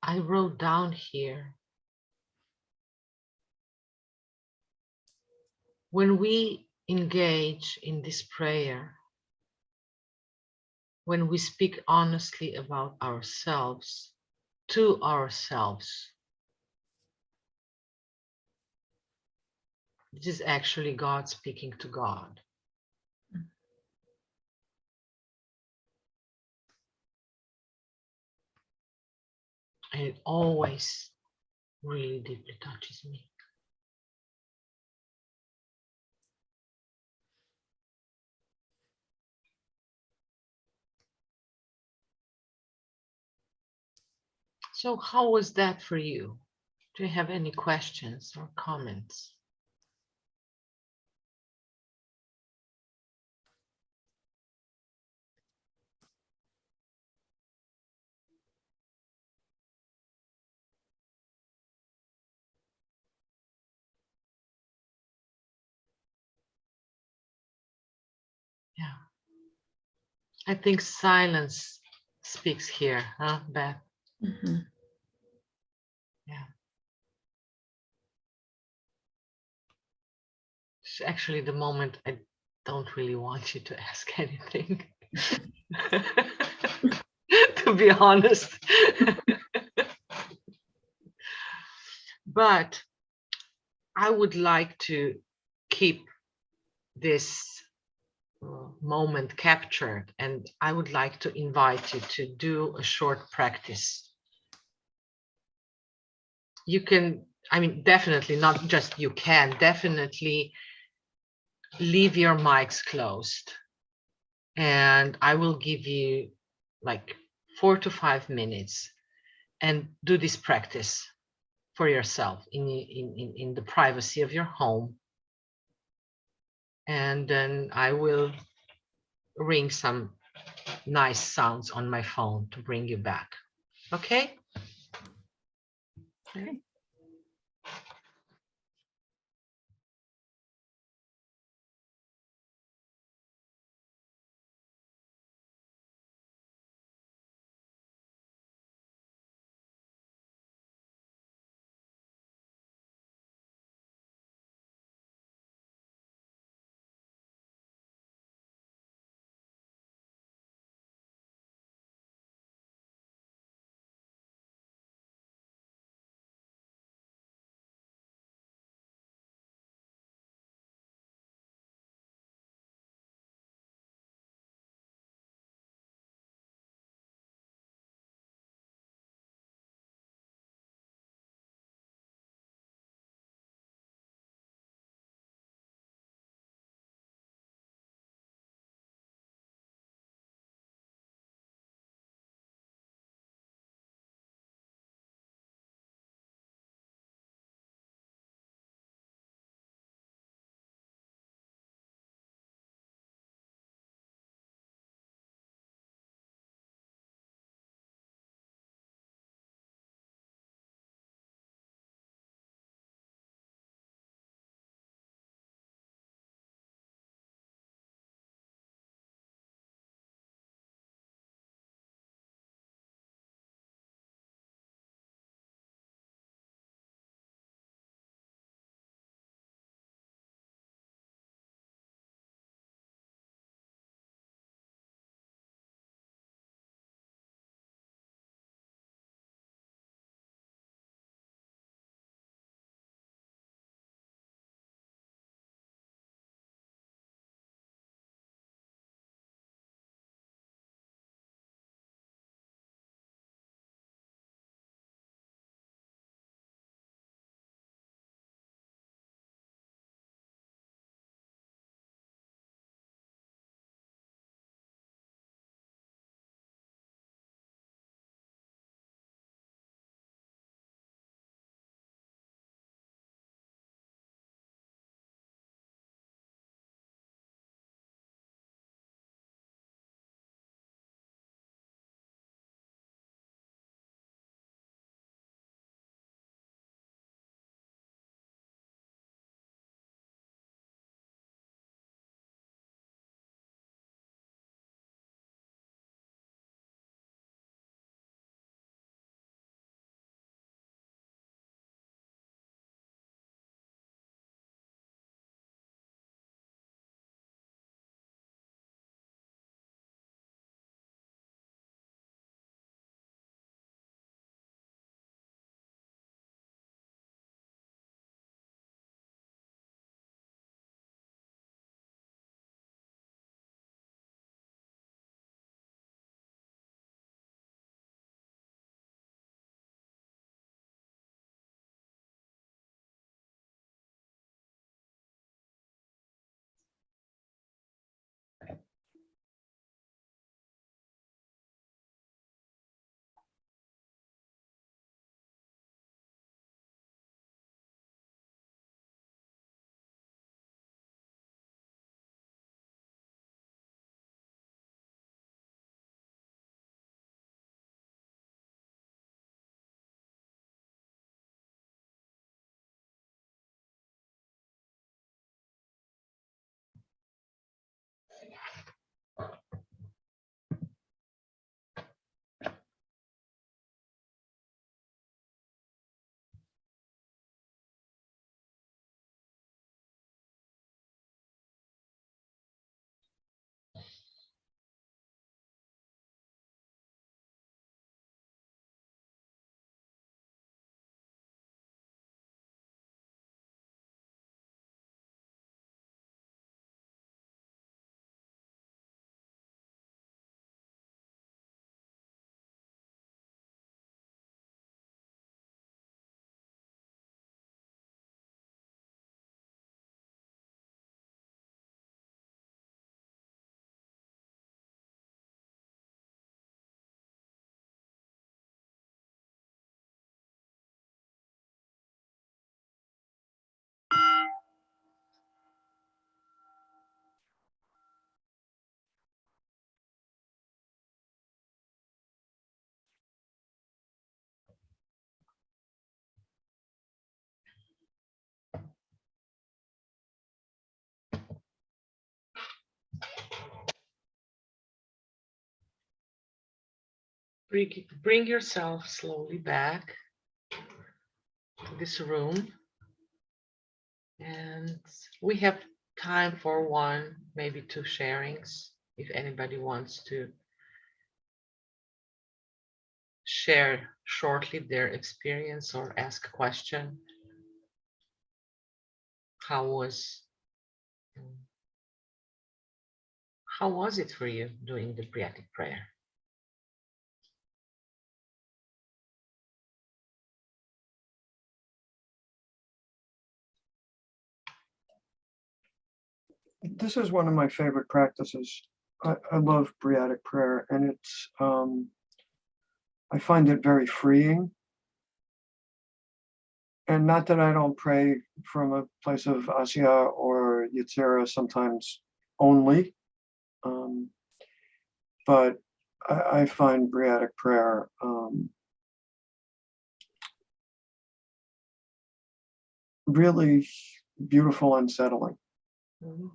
I wrote down here, when we engage in this prayer, when we speak honestly about ourselves, to ourselves, this is actually God speaking to God. And it always really deeply touches me. So how was that for you? Do you have any questions or comments? Yeah. I think silence speaks here, huh, Beth? Mm-hmm. Yeah. It's actually the moment I don't really want you to ask anything. To be honest. But I would like to keep this moment captured, and I would like to invite you to do a short practice. You can, I mean, definitely not just you can, definitely leave your mics closed. And I will give you like 4 to 5 minutes and do this practice. for yourself in the privacy of your home. And then I will ring some nice sounds on my phone to bring you back. Okay? Okay. bring yourself slowly back to this room. And we have time for one, maybe two sharings, if anybody wants to share shortly their experience or ask a question. How was it for you doing the Briatic prayer? This is one of my favorite practices. I love Briatic prayer, and it's I find it very freeing. And not that I don't pray from a place of Asya or Yetzirah sometimes only, but I find Briatic prayer really beautiful and settling. Mm-hmm.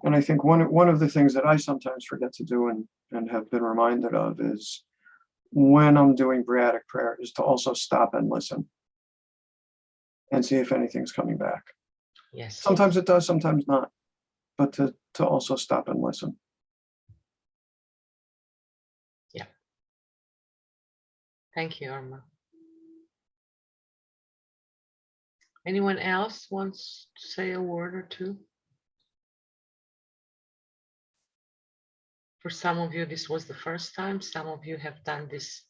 And I think one of the things that I sometimes forget to do and have been reminded of is when I'm doing Briatic prayer is to also stop and listen and see if anything's coming back. Yes. Sometimes it does, sometimes not, but to also stop and listen. Yeah. Thank you, Irma. Anyone else wants to say a word or two? For some of you, this was the first time. Some of you have done this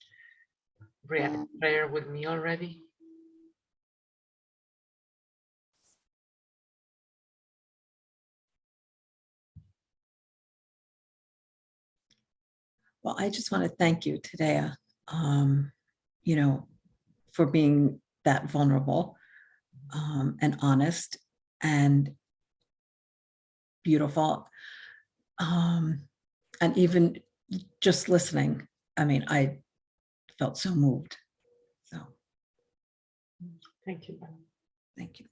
Briatic prayer with me already. Well, I just want to thank you, Tadeja, for being that vulnerable and honest and beautiful. And even just listening, I mean, I felt so moved. So Thank you. thank you.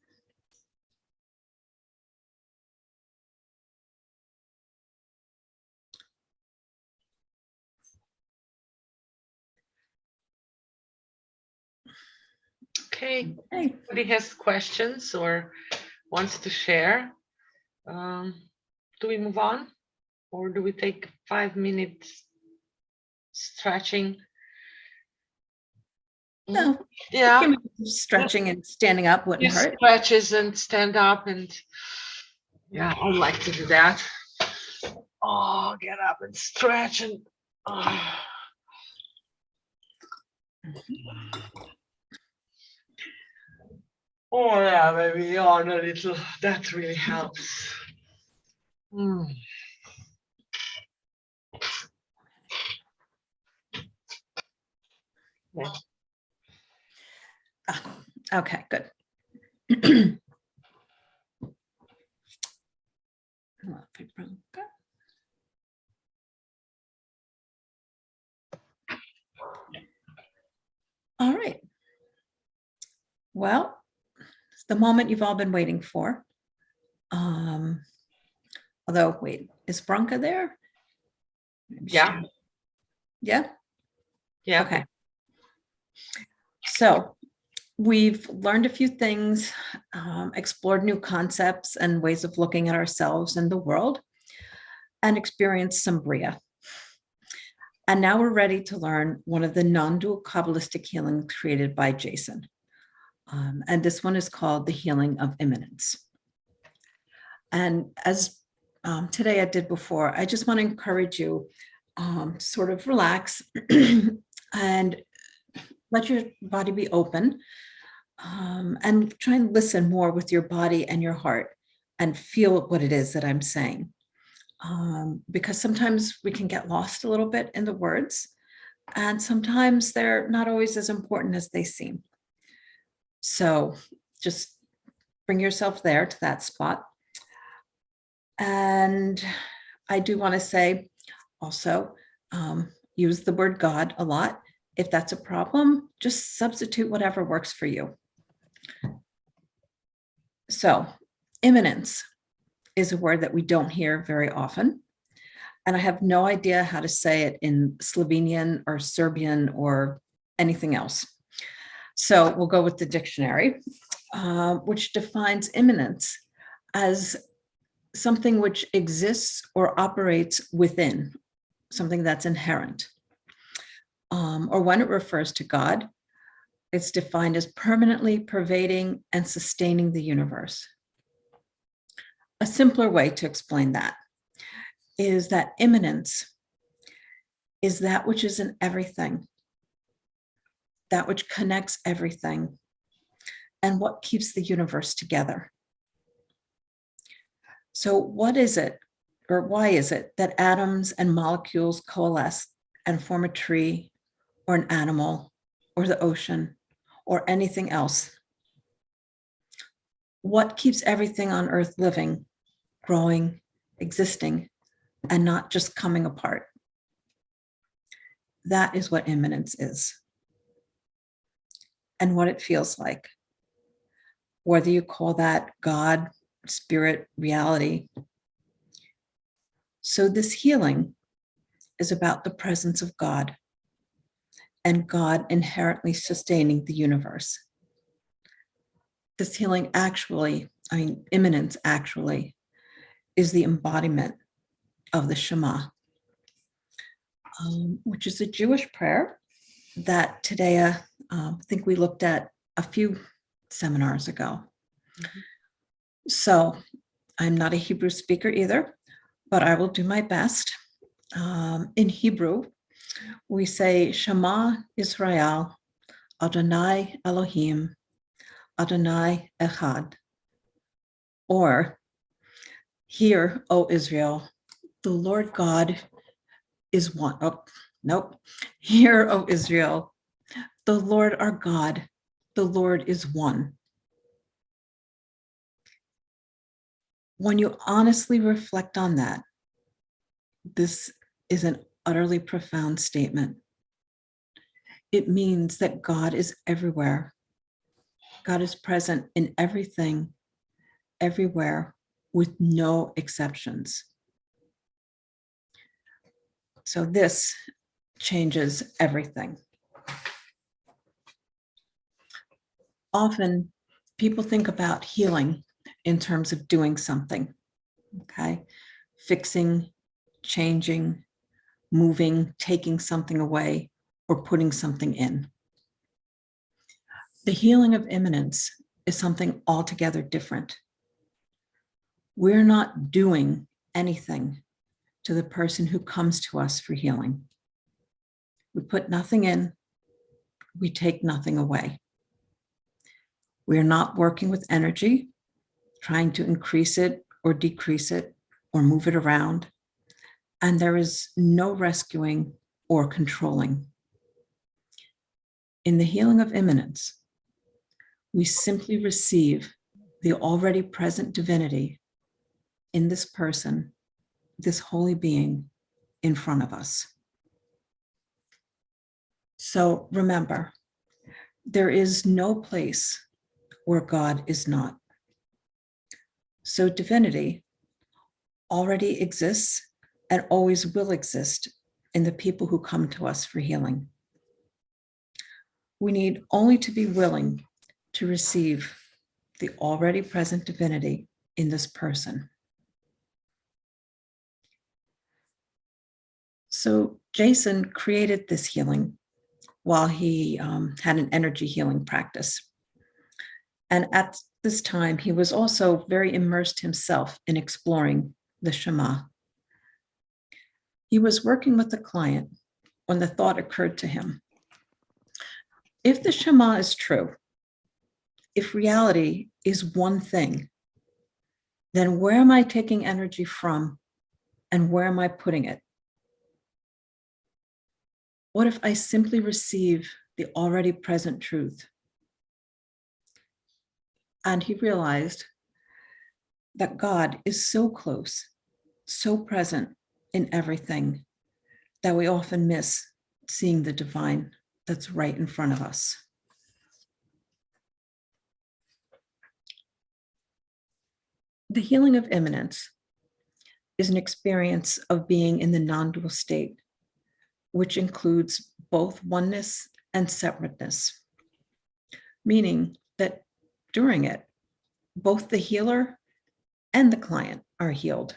Okay. Hey. Anybody has questions or wants to share? Do we move on, or do we take 5 minutes stretching? No, Yeah. stretching and standing up wouldn't Just hurt. stretches and stand up, and yeah, I like to do that. Oh, get up and stretch and oh yeah, maybe yawn a little. That really helps. Yeah. Okay, good. All right. Well, it's the moment you've all been waiting for. Although, wait, is Branka there? Yeah. Yeah? Yeah. Okay. So we've learned a few things, explored new concepts and ways of looking at ourselves and the world, and experienced some Bria. And now we're ready to learn one of the non-dual Kabbalistic healing created by Jason. And this one is called the healing of immanence. And as today I did before, I just want to encourage you sort of relax and let your body be open, and try and listen more with your body and your heart and feel what it is that I'm saying. Because sometimes we can get lost a little bit in the words, and sometimes they're not always as important as they seem. So just bring yourself there to that spot. And I do want to say also, use the word God a lot. If that's a problem, just substitute whatever works for you. So, immanence is a word that we don't hear very often. And I have no idea how to say it in Slovenian or Serbian or anything else. So we'll go with the dictionary, which defines immanence as something which exists or operates within, something that's inherent. Or when it refers to God, it's defined as permanently pervading and sustaining the universe. A simpler way to explain that is that immanence is that which is in everything, that which connects everything, and what keeps the universe together. So what is it, or why is it that atoms and molecules coalesce and form a tree or an animal or the ocean or anything else? What keeps everything on Earth living, growing, existing, and not just coming apart? That is what immanence is and what it feels like. Whether you call that God, spirit, reality. So this healing is about the presence of God and God inherently sustaining the universe. This healing actually, immanence actually, is the embodiment of the Shema, which is a Jewish prayer that Tadeja, I think we looked at a few seminars ago. Mm-hmm. So I'm not a Hebrew speaker either, but I will do my best. In Hebrew, we say Shema Israel, Adonai Elohim, Adonai Echad. Or, hear, O Israel, the Lord God is one. Oh, nope. Hear, O Israel, the Lord our God, the Lord is one. When you honestly reflect on that, this is an utterly profound statement. It means that God is everywhere. God is present in everything, everywhere, with no exceptions. So this changes everything. Often people think about healing in terms of doing something, okay? Fixing, changing, moving, taking something away, or putting something in. The healing of immanence is something altogether different. We're not doing anything to the person who comes to us for healing. We put nothing in, we take nothing away. We're not working with energy, trying to increase it or decrease it or move it around. And there is no rescuing or controlling. In the healing of immanence, we simply receive the already present divinity in this person, this holy being in front of us. So remember, there is no place where God is not. So divinity already exists and always will exist in the people who come to us for healing. We need only to be willing to receive the already present divinity in this person. So Jason created this healing while he had an energy healing practice. And at this time, he was also very immersed himself in exploring the Shema. He was working with the client when the thought occurred to him. If the Shema is true, if reality is one thing, then where am I taking energy from and where am I putting it? What if I simply receive the already present truth? And he realized that God is so close, so present in everything that we often miss seeing the divine that's right in front of us. The healing of immanence is an experience of being in the non-dual state, which includes both oneness and separateness, meaning that during it, both the healer and the client are healed.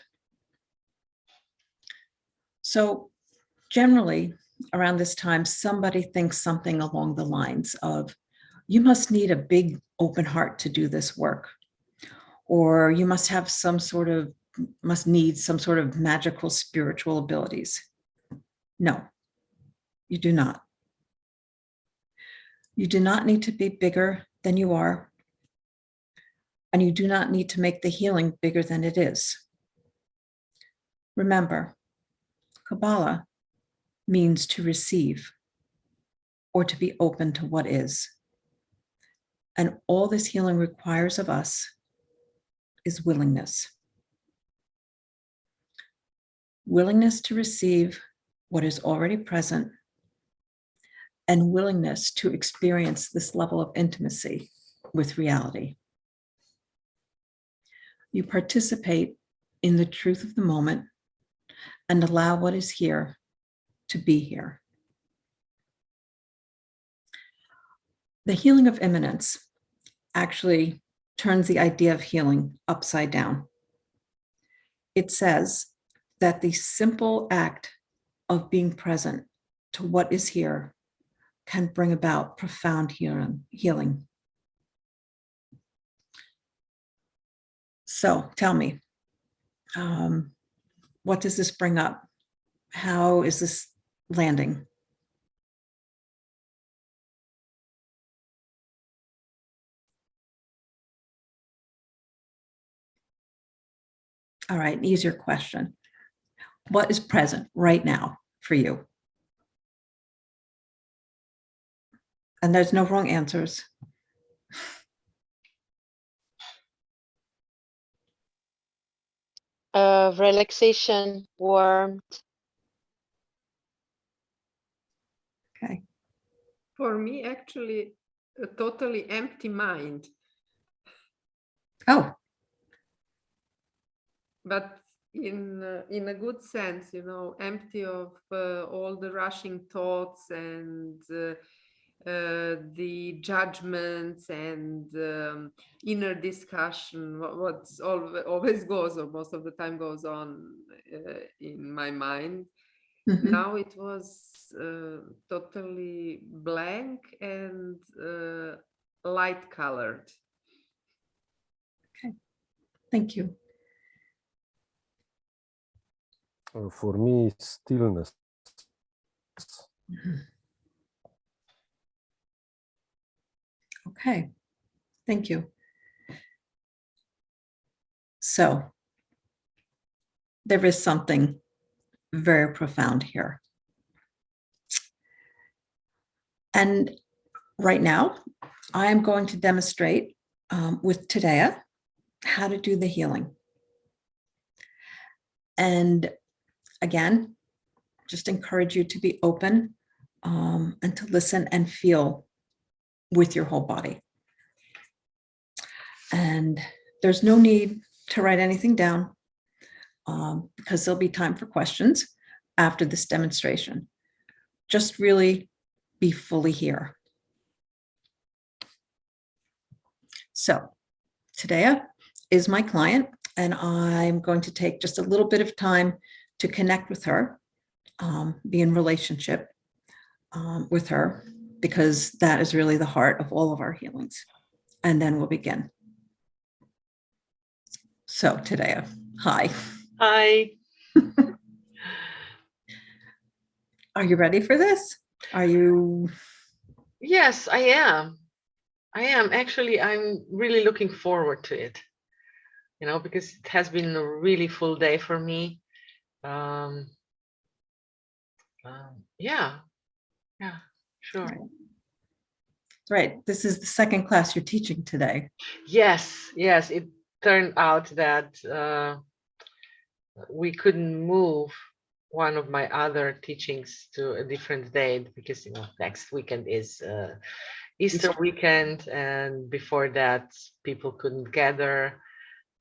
So generally, around this time, somebody thinks something along the lines of, you must need a big open heart to do this work, or you must have must need some sort of magical spiritual abilities. No, you do not. You do not need to be bigger than you are, and you do not need to make the healing bigger than it is. Remember, Kabbalah means to receive or to be open to what is. And all this healing requires of us is willingness. Willingness to receive what is already present, and willingness to experience this level of intimacy with reality. You participate in the truth of the moment and allow what is here to be here. The healing of immanence actually turns the idea of healing upside down. It says that the simple act of being present to what is here can bring about profound healing. So tell me, what does this bring up? How is this landing? All right, easier question. What is present right now for you? And there's no wrong answers. Relaxation, warmth. Okay. For me, actually, a totally empty mind. Oh. But in a good sense, you know, empty of all the rushing thoughts and the judgments and inner discussion, what's always goes, or most of the time goes on in my mind. Mm-hmm. Now it was totally blank and light colored. Okay, thank you. For me, stillness. Mm-hmm. Okay, thank you. So there is something very profound here. And right now, I am going to demonstrate with Tadeja how to do the healing. And again, just encourage you to be open and to listen and feel with your whole body. And there's no need to write anything down because there'll be time for questions after this demonstration. Just really be fully here. So Tadeja is my client, and I'm going to take just a little bit of time to connect with her, be in relationship with her, because that is really the heart of all of our healings. And then we'll begin. So Tadeja, hi. Hi. Are you ready for this? Are you? Yes, I am. Actually, I'm really looking forward to it, you know, because it has been a really full day for me. Yeah, sure. Right. This is the second class you're teaching today. Yes. It turned out that we couldn't move one of my other teachings to a different date because, you know, next weekend is Easter weekend, and before that people couldn't gather,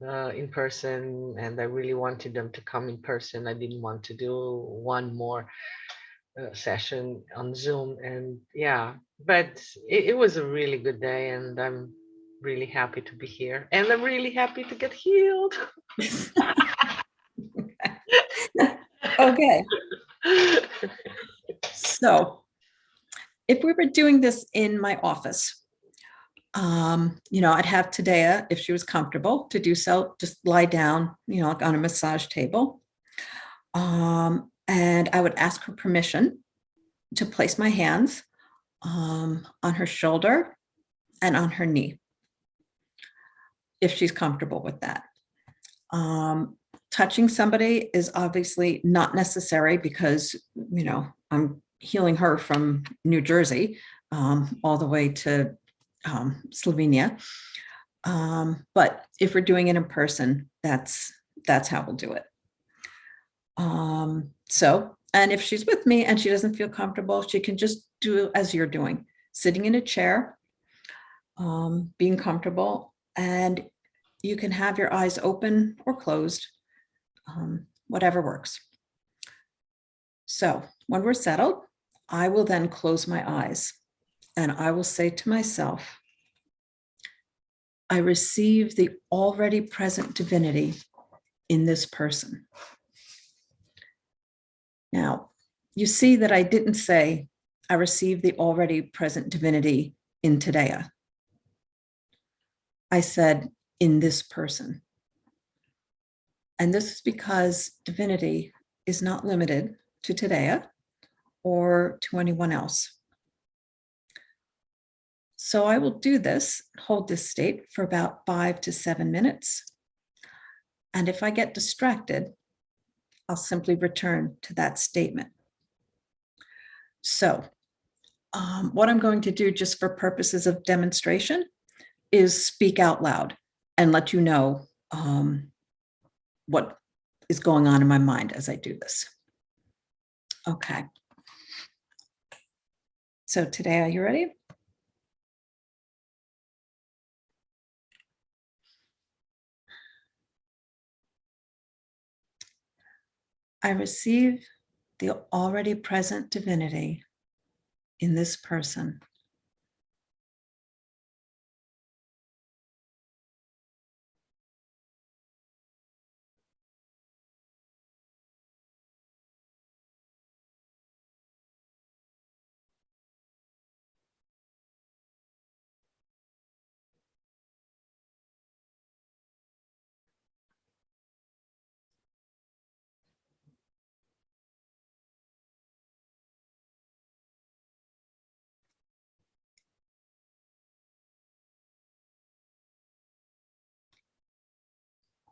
in person, and I really wanted them to come in person. I didn't want to do one more session on Zoom. And yeah, but it was a really good day, and I'm really happy to be here, and I'm really happy to get healed. Okay. So if we were doing this in my office, I'd have Tadeja, if she was comfortable to do so, just lie down, like on a massage table. And I would ask her permission to place my hands on her shoulder and on her knee, if she's comfortable with that. Touching somebody is obviously not necessary because, I'm healing her from New Jersey all the way to Slovenia. But if we're doing it in person, that's how we'll do it. And if she's with me and she doesn't feel comfortable, she can just do as you're doing, sitting in a chair, being comfortable, and you can have your eyes open or closed, whatever works. So when we're settled, I will then close my eyes and I will say to myself, I receive the already present divinity in this person. Now, you see that I didn't say, I receive the already present divinity in Tadeja. I said, in this person. And this is because divinity is not limited to Tadeja or to anyone else. So I will do this, hold this state for about 5 to 7 minutes. And if I get distracted, I'll simply return to that statement. So what I'm going to do just for purposes of demonstration is speak out loud and let you know what is going on in my mind as I do this. Okay. So today, are you ready? I receive the already present divinity in this person.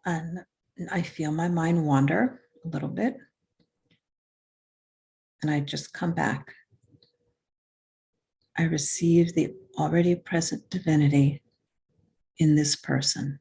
And I feel my mind wander a little bit. And I just come back. I receive the already present divinity in this person.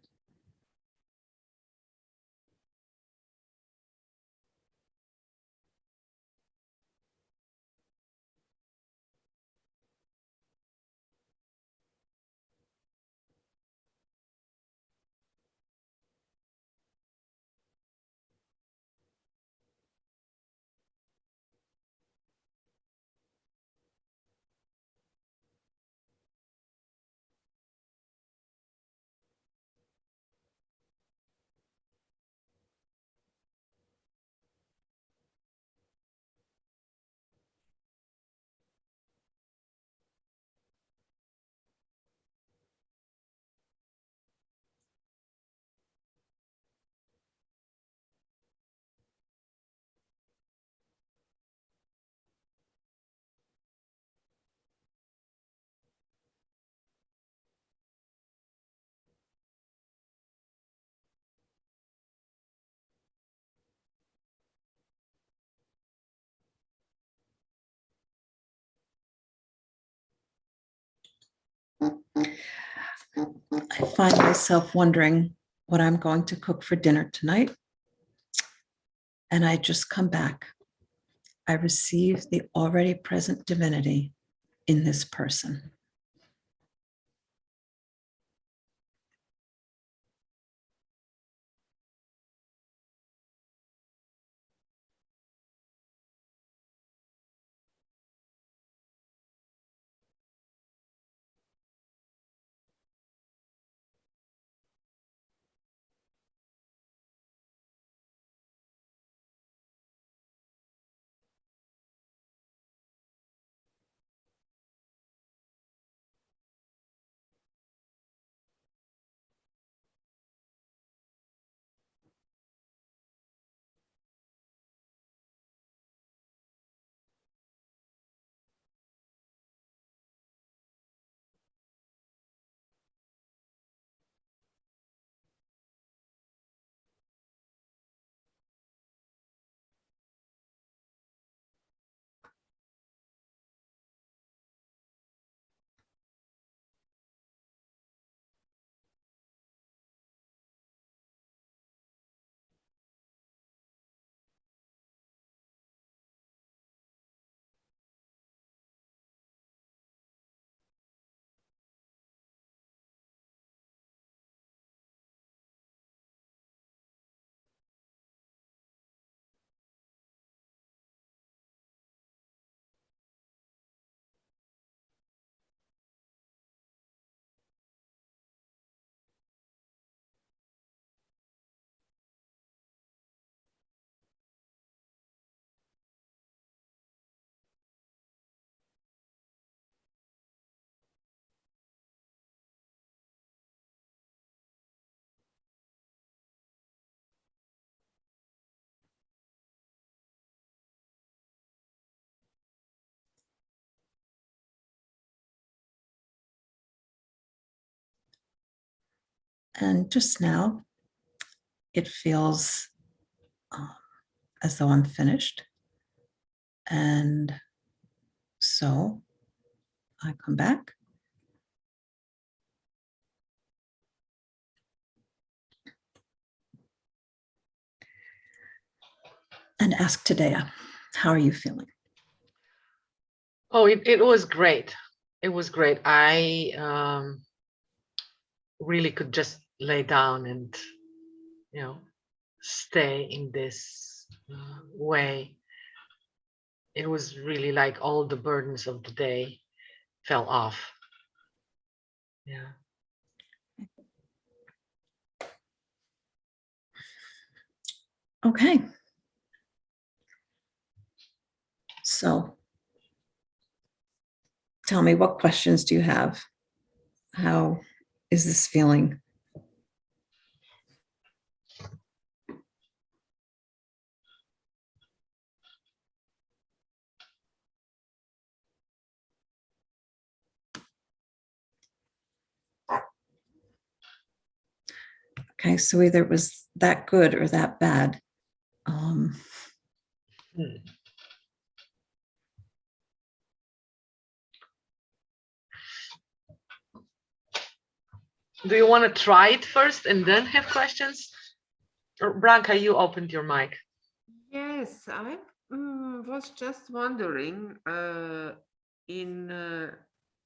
I find myself wondering what I'm going to cook for dinner tonight. And I just come back. I receive the already present divinity in this person. And just now, it feels as though I'm finished. And so I come back. And ask Tadeja, how are you feeling? Oh, it was great. It was great. I really could just lay down and, stay in this way. It was really like all the burdens of the day fell off. Yeah. Okay. So tell me, what questions do you have? How is this feeling? Okay, so either it was that good or that bad. Do you want to try it first and then have questions? Or Branka, you opened your mic. Yes, I was just wondering, in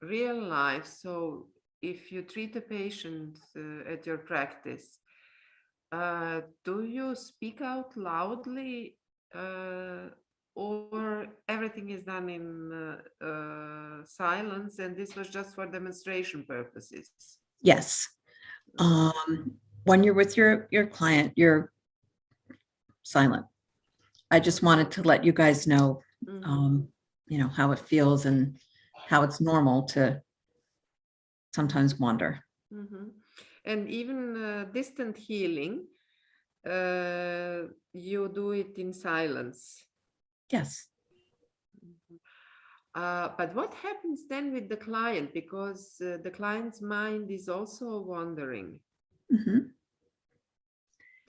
real life, so if you treat a patient at your practice, do you speak out loudly, or everything is done in silence, and this was just for demonstration purposes? Yes. When you're with your client, you're silent. I just wanted to let you guys know, how it feels and how it's normal to sometimes wander. And even distant healing, you do it in silence. Yes. But what happens then with the client? Because the client's mind is also wandering.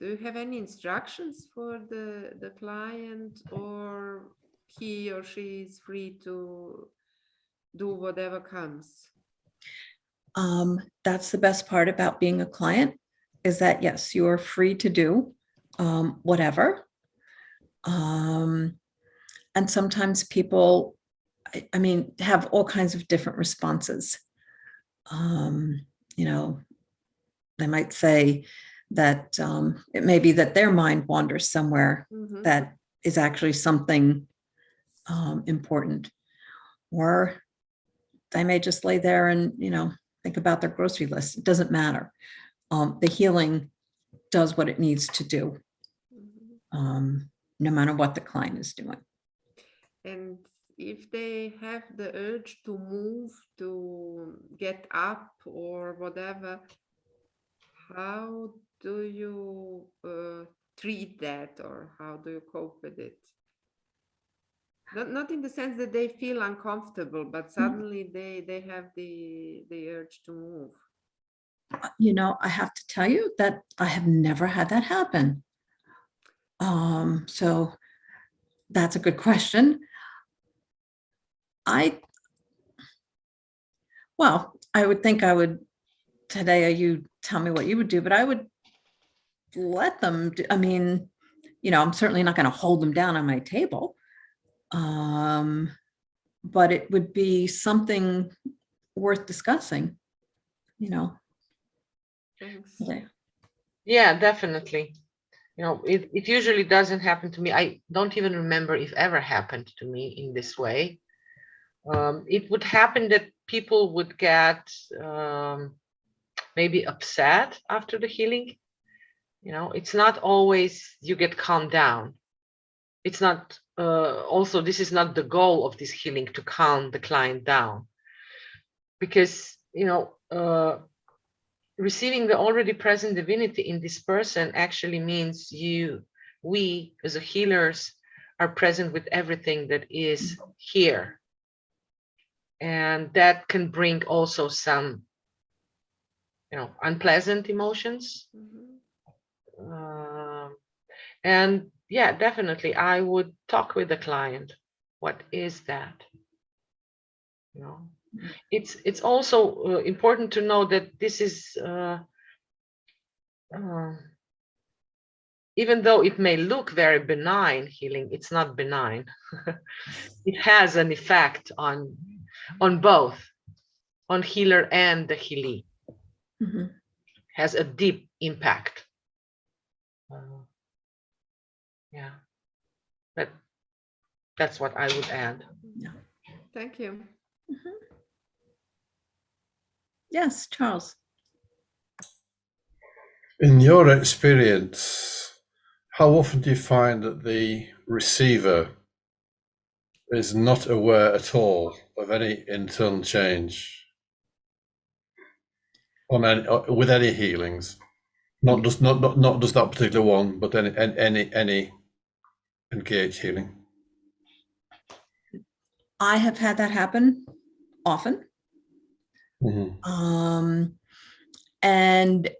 Do you have any instructions for the client, or he or she is free to do whatever comes? That's the best part about being a client, is that, yes, you are free to do whatever. And sometimes people, have all kinds of different responses. They might say that it may be that their mind wanders somewhere that is actually something important, or they may just lay there and think about their grocery list. It doesn't matter. The healing does what it needs to do, no matter what the client is doing. And if they have the urge to move, to get up or whatever, how do you treat that, or how do you cope with it? Not in the sense that they feel uncomfortable, but suddenly they have the urge to move. I have to tell you that I have never had that happen. So that's a good question. I would think I would, Tadeja, you tell me what you would do, but I would let them do, I'm certainly not going to hold them down on my table. But it would be something worth discussing, Thanks. Yeah, definitely. It usually doesn't happen to me. I don't even remember if ever happened to me in this way. It would happen that people would get maybe upset after the healing. It's not always you get calmed down. It's not, also, this is not the goal of this healing, to calm the client down. Because, receiving the already present divinity in this person actually means we as a healers are present with everything that is here. And that can bring also some unpleasant emotions. And yeah, definitely I would talk with the client. What is that? It's also important to know that this is even though it may look very benign healing, it's not benign. It has an effect on both, on healer and the healee. Has a deep impact. Yeah, but that's what I would add. Yeah. Thank you. Yes, Charles. In your experience, how often do you find that the receiver is not aware at all of any internal change with any healings? Not just that particular one, but any NKH healing. I have had that happen often. And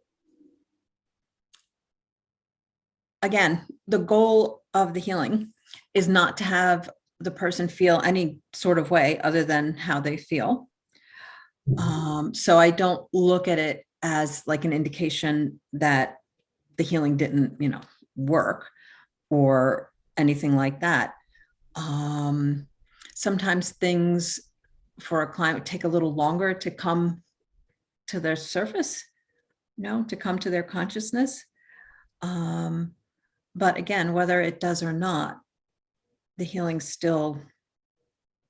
again, the goal of the healing is not to have the person feel any sort of way other than how they feel. So I don't look at it as like an indication that the healing didn't, work or anything like that. Sometimes things for a client would take a little longer to come to their surface, to come to their consciousness. But again, whether it does or not, the healing still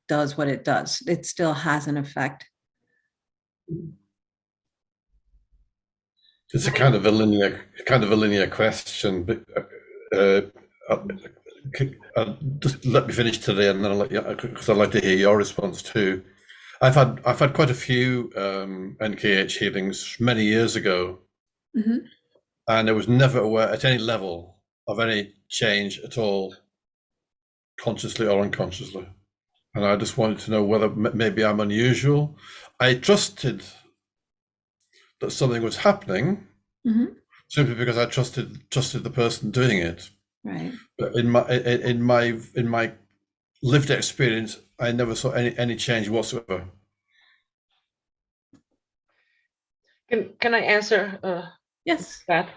does what it does. It still has an effect. It's a kind of a linear question, but just let me finish today, and then I'll let you, because I'd like to hear your response too. I've had quite a few NKH healings many years ago, and I was never aware at any level of any change at all, consciously or unconsciously. And I just wanted to know whether maybe I'm unusual. I trusted that something was happening, simply because I trusted the person doing it. Right. But in my lived experience, I never saw any change whatsoever. Can I answer? Yes. That?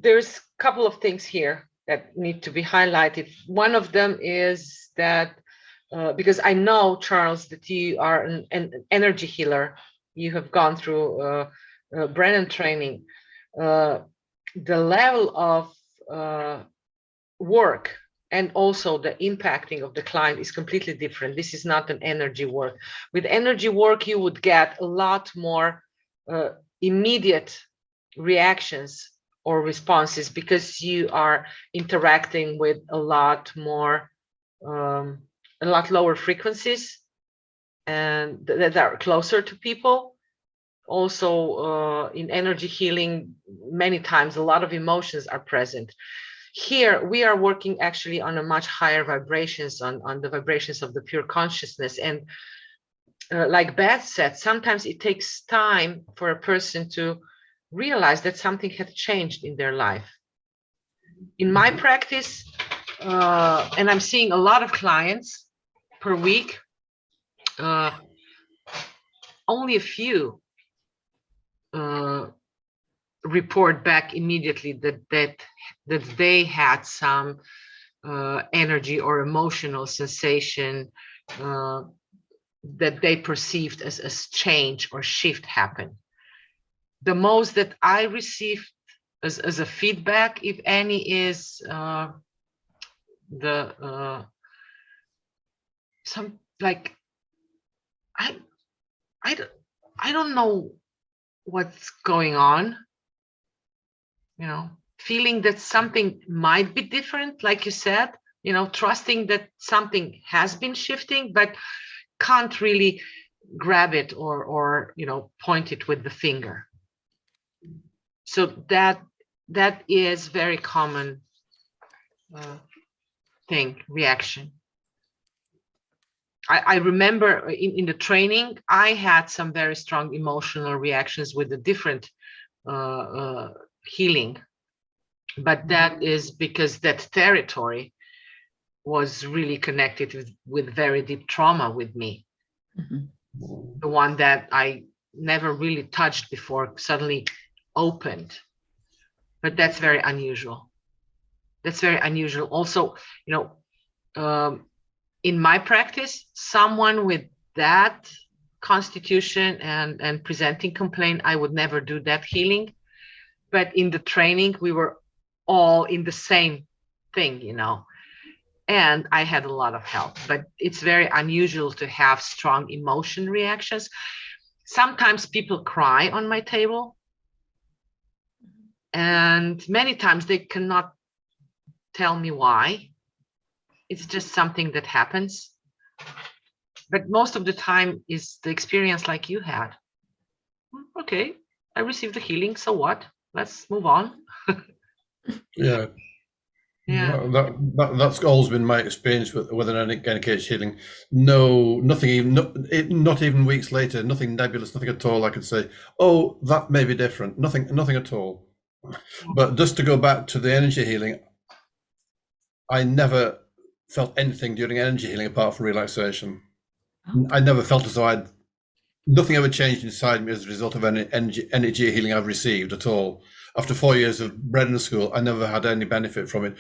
There's a couple of things here that need to be highlighted. One of them is that because I know, Charles, that you are an energy healer. You have gone through Brennan training. The level of work and also the impacting of the client is completely different. This is not an energy work. With energy work, you would get a lot more immediate reactions or responses because you are interacting with a lot more, a lot lower frequencies and that are closer to people. Also, in energy healing, many times a lot of emotions are present. Here, we are working actually on a much higher vibrations, on the vibrations of the pure consciousness. And like Beth said, sometimes it takes time for a person to realize that something had changed in their life. In my practice, and I'm seeing a lot of clients per week, only a few report back immediately that they had some energy or emotional sensation that they perceived as change or shift happen. The most that I received as a feedback, if any, is some like I don't know what's going on, feeling that something might be different, like you said, trusting that something has been shifting, but can't really grab it or point it with the finger. So that is very common reaction. I remember in the training, I had some very strong emotional reactions with the different healing, but that is because that territory was really connected with very deep trauma with me. Mhm. The one that I never really touched before suddenly opened. But that's very unusual. That's very unusual. Also, in my practice, someone with that constitution and presenting complaint, I would never do that healing. But in the training, we were all in the same thing, and I had a lot of help. But it's very unusual to have strong emotion reactions. Sometimes people cry on my table, and many times they cannot tell me why. It's just something that happens. But most of the time is the experience like you had. Okay, I received the healing, so what? Let's move on. Yeah. Yeah. That's always been my experience with an NKH healing. No, nothing even, not even weeks later, nothing nebulous, nothing at all. I could say, oh, that may be different. Nothing at all. But just to go back to the energy healing, I never felt anything during energy healing apart from relaxation. Oh. I never felt as though nothing ever changed inside me as a result of any energy healing I've received at all. After 4 years of Bradash school, I never had any benefit from it,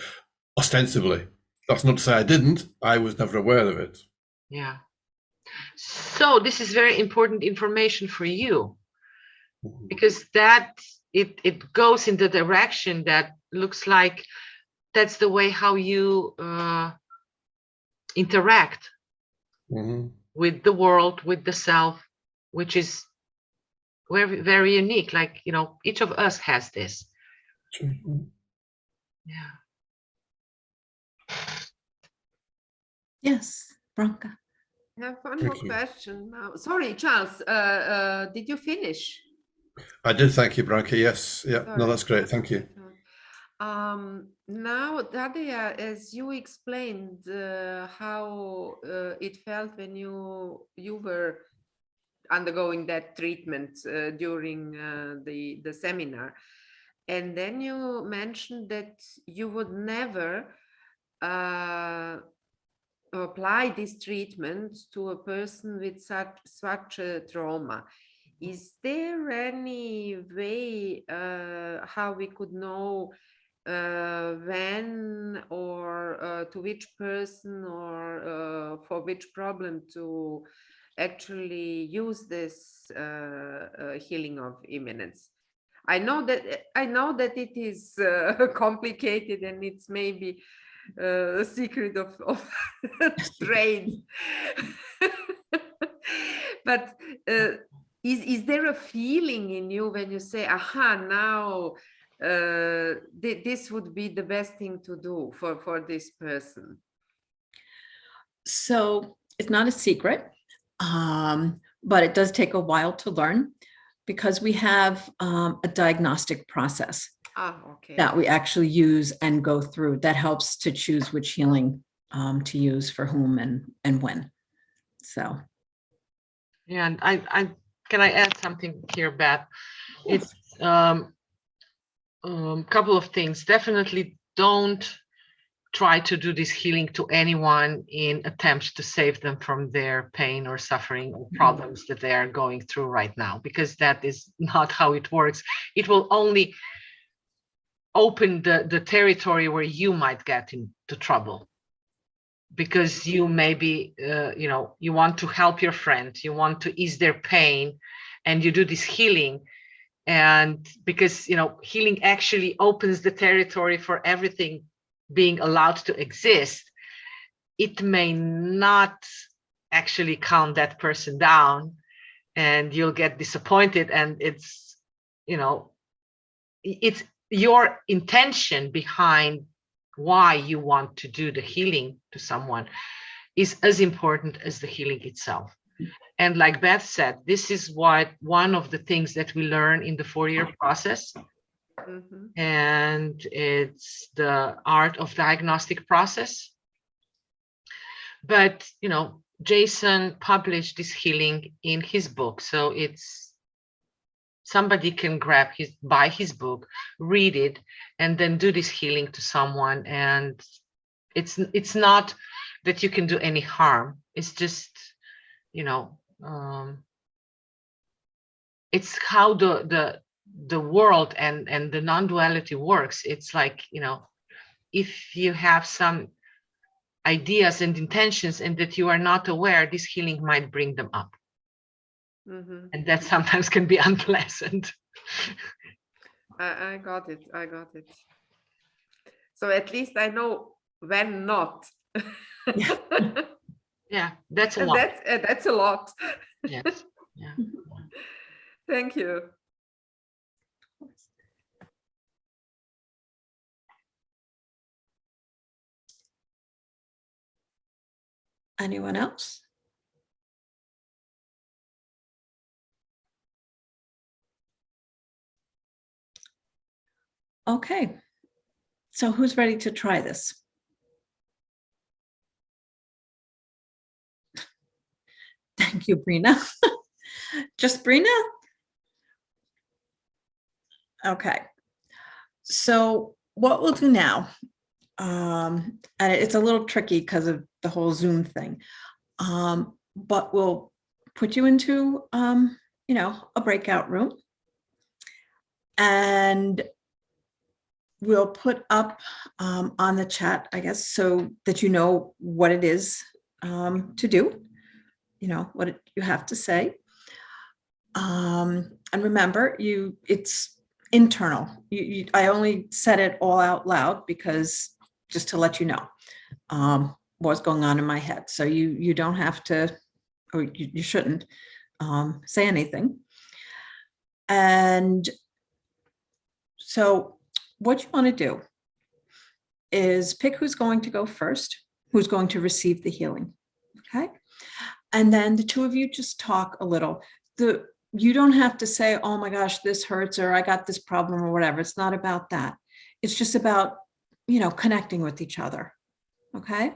ostensibly. That's not to say I didn't. I was never aware of it. Yeah. So this is very important information for you, because that it goes in the direction that looks like that's the way how you interact with the world, with the self, which is very, very unique. Like, each of us has this. Yeah. Yes, Branka. I have one more question now. Sorry, Charles, did you finish? I did, thank you, Branka. Yes, yeah, no, that's great, thank you. Now, Tadeja, as you explained how it felt when you were undergoing that treatment during the seminar, and then you mentioned that you would never apply this treatment to a person with such a trauma. Is there any way how we could know when or to which person or for which problem to actually use this healing of immanence? I know that it is complicated, and it's maybe a secret of trade. But is there a feeling in you when you say, aha, now this would be the best thing to do for this person? So it's not a secret, but it does take a while to learn, because we have a diagnostic process that we actually use and go through that helps to choose which healing to use for whom and when. So. Yeah, and I can I add something here, Beth? Yes. It's couple of things. Definitely don't try to do this healing to anyone in attempts to save them from their pain or suffering or problems that they are going through right now, because that is not how it works. It will only open the territory where you might get into trouble, because you maybe you want to help your friend, you want to ease their pain, and you do this healing, and because healing actually opens the territory for everything being allowed to exist, it may not actually calm that person down, and you'll get disappointed, and it's your intention behind why you want to do the healing to someone is as important as the healing itself. And like Beth said, this is one of the things that we learn in the 4-year process. And it's the art of diagnostic process. But Jason published this healing in his book, so it's somebody can buy his book, read it, and then do this healing to someone. And it's not that you can do any harm. It's just, it's how the world and the non-duality works. It's like, if you have some ideas and intentions and that you are not aware, this healing might bring them up. Mm-hmm. And that sometimes can be unpleasant. I got it. I got it. So at least I know when not. Yeah, that's a And lot. that's a lot. Yes. Yeah. Thank you. Anyone else? Okay. So who's ready to try this? Thank you, Brina. Just Brina? Okay. So what we'll do now, and it's a little tricky because of the whole Zoom thing, but we'll put you into, a breakout room, and we'll put up on the chat, I guess, so that you know what it is to do, what you have to say. And remember, it's internal. I only said it all out loud because just to let you know what's going on in my head. So you don't have to, or you shouldn't say anything. And so what you want to do is pick who's going to go first, who's going to receive the healing. Okay. And then the two of you just talk a little. You don't have to say, oh my gosh, this hurts, or I got this problem, or whatever. It's not about that. It's just about, connecting with each other. Okay.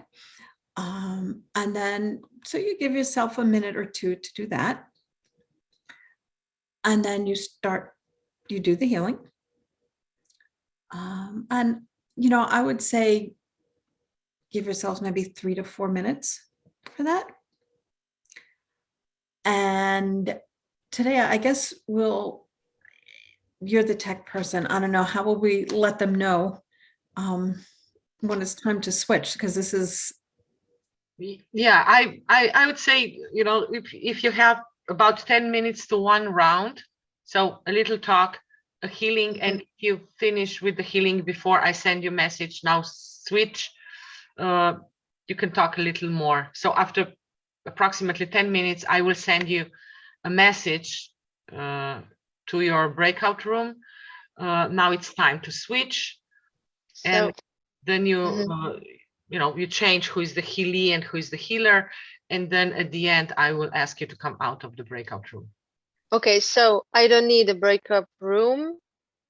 And then, so you give yourself a minute or two to do that. And then you do the healing. And, I would say, give yourselves maybe 3 to 4 minutes for that. And today, I guess you're the tech person. I don't know, how will we let them know when it's time to switch? Because this is. Yeah, I would say, if you have about 10 minutes to one round, so a little talk, a healing, and if you finish with the healing before I send you a message, now switch, you can talk a little more. So after approximately 10 minutes, I will send you a message to your breakout room. Now it's time to switch. And then you change who is the healee and who is the healer. And then at the end, I will ask you to come out of the breakout room. Okay, so I don't need a breakup room.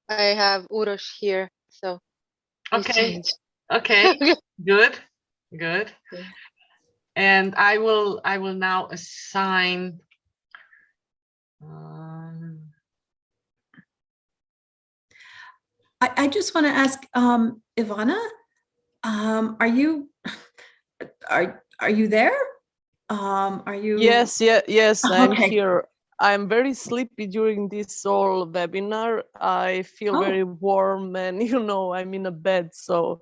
I have Uroš here, so. Okay. Good. And I will now assign. I just want to ask, Ivana, are you there? Are you? Yes, I'm Okay. here. I'm very sleepy during this whole webinar. I feel very warm, and I'm in a bed, so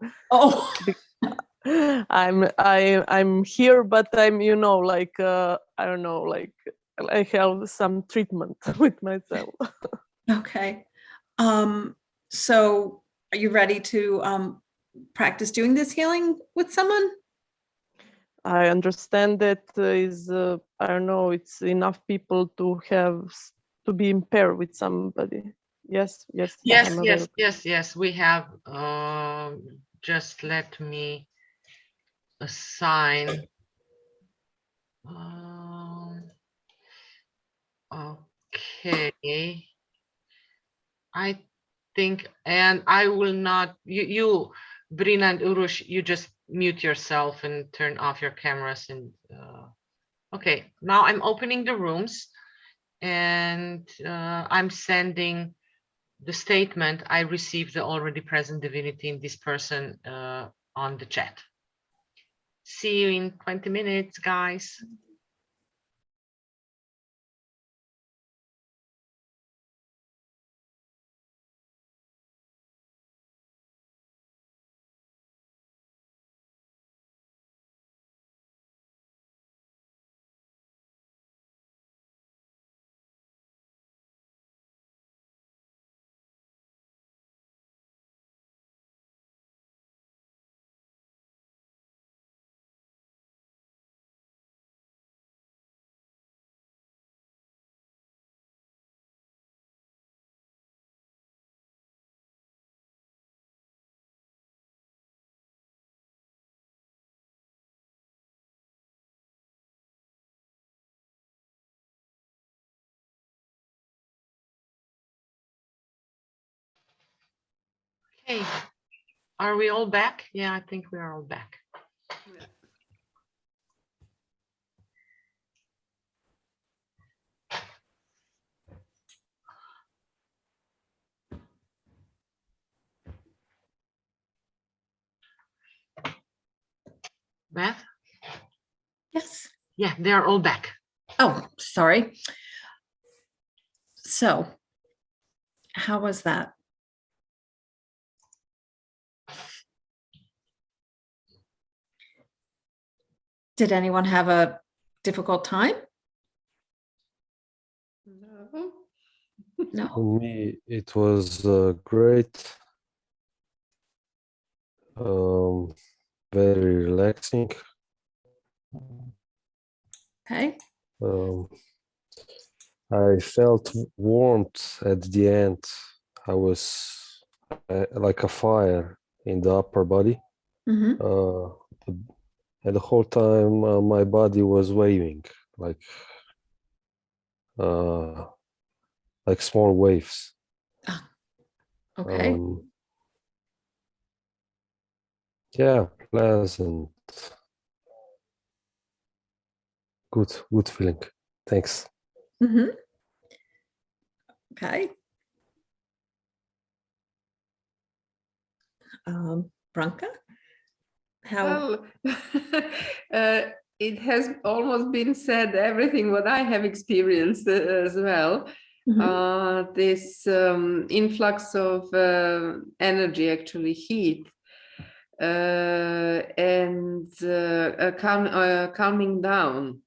I'm here, but I'm I don't know, like I have some treatment with myself. Okay. So are you ready to practice doing this healing with someone? I understand that I don't know, it's enough people to be in pair with somebody. Yes. Yes. We have. Just let me assign. Okay. I think, and I will not. You, Brina and Uroš, you just mute yourself and turn off your cameras and Okay, now I'm opening the rooms and I'm sending the statement, I received the already present divinity in this person on the chat. See you in 20 minutes, guys. Hey, are we all back? Yeah, I think we are all back. Yeah. Beth? Yes. Yeah, they are all back. Oh, sorry. So, how was that? Did anyone have a difficult time? No. No. For me, it was great, very relaxing. Okay. I felt warmth at the end. I was like a fire in the upper body. Mm-hmm. And the whole time my body was waving like small waves. Okay. Yeah, pleasant. Good feeling. Thanks. Mm-hmm. Okay. Branka? How? Well, it has almost been said everything what I have experienced as well. Mhm. This influx of energy, actually heat, and calming down.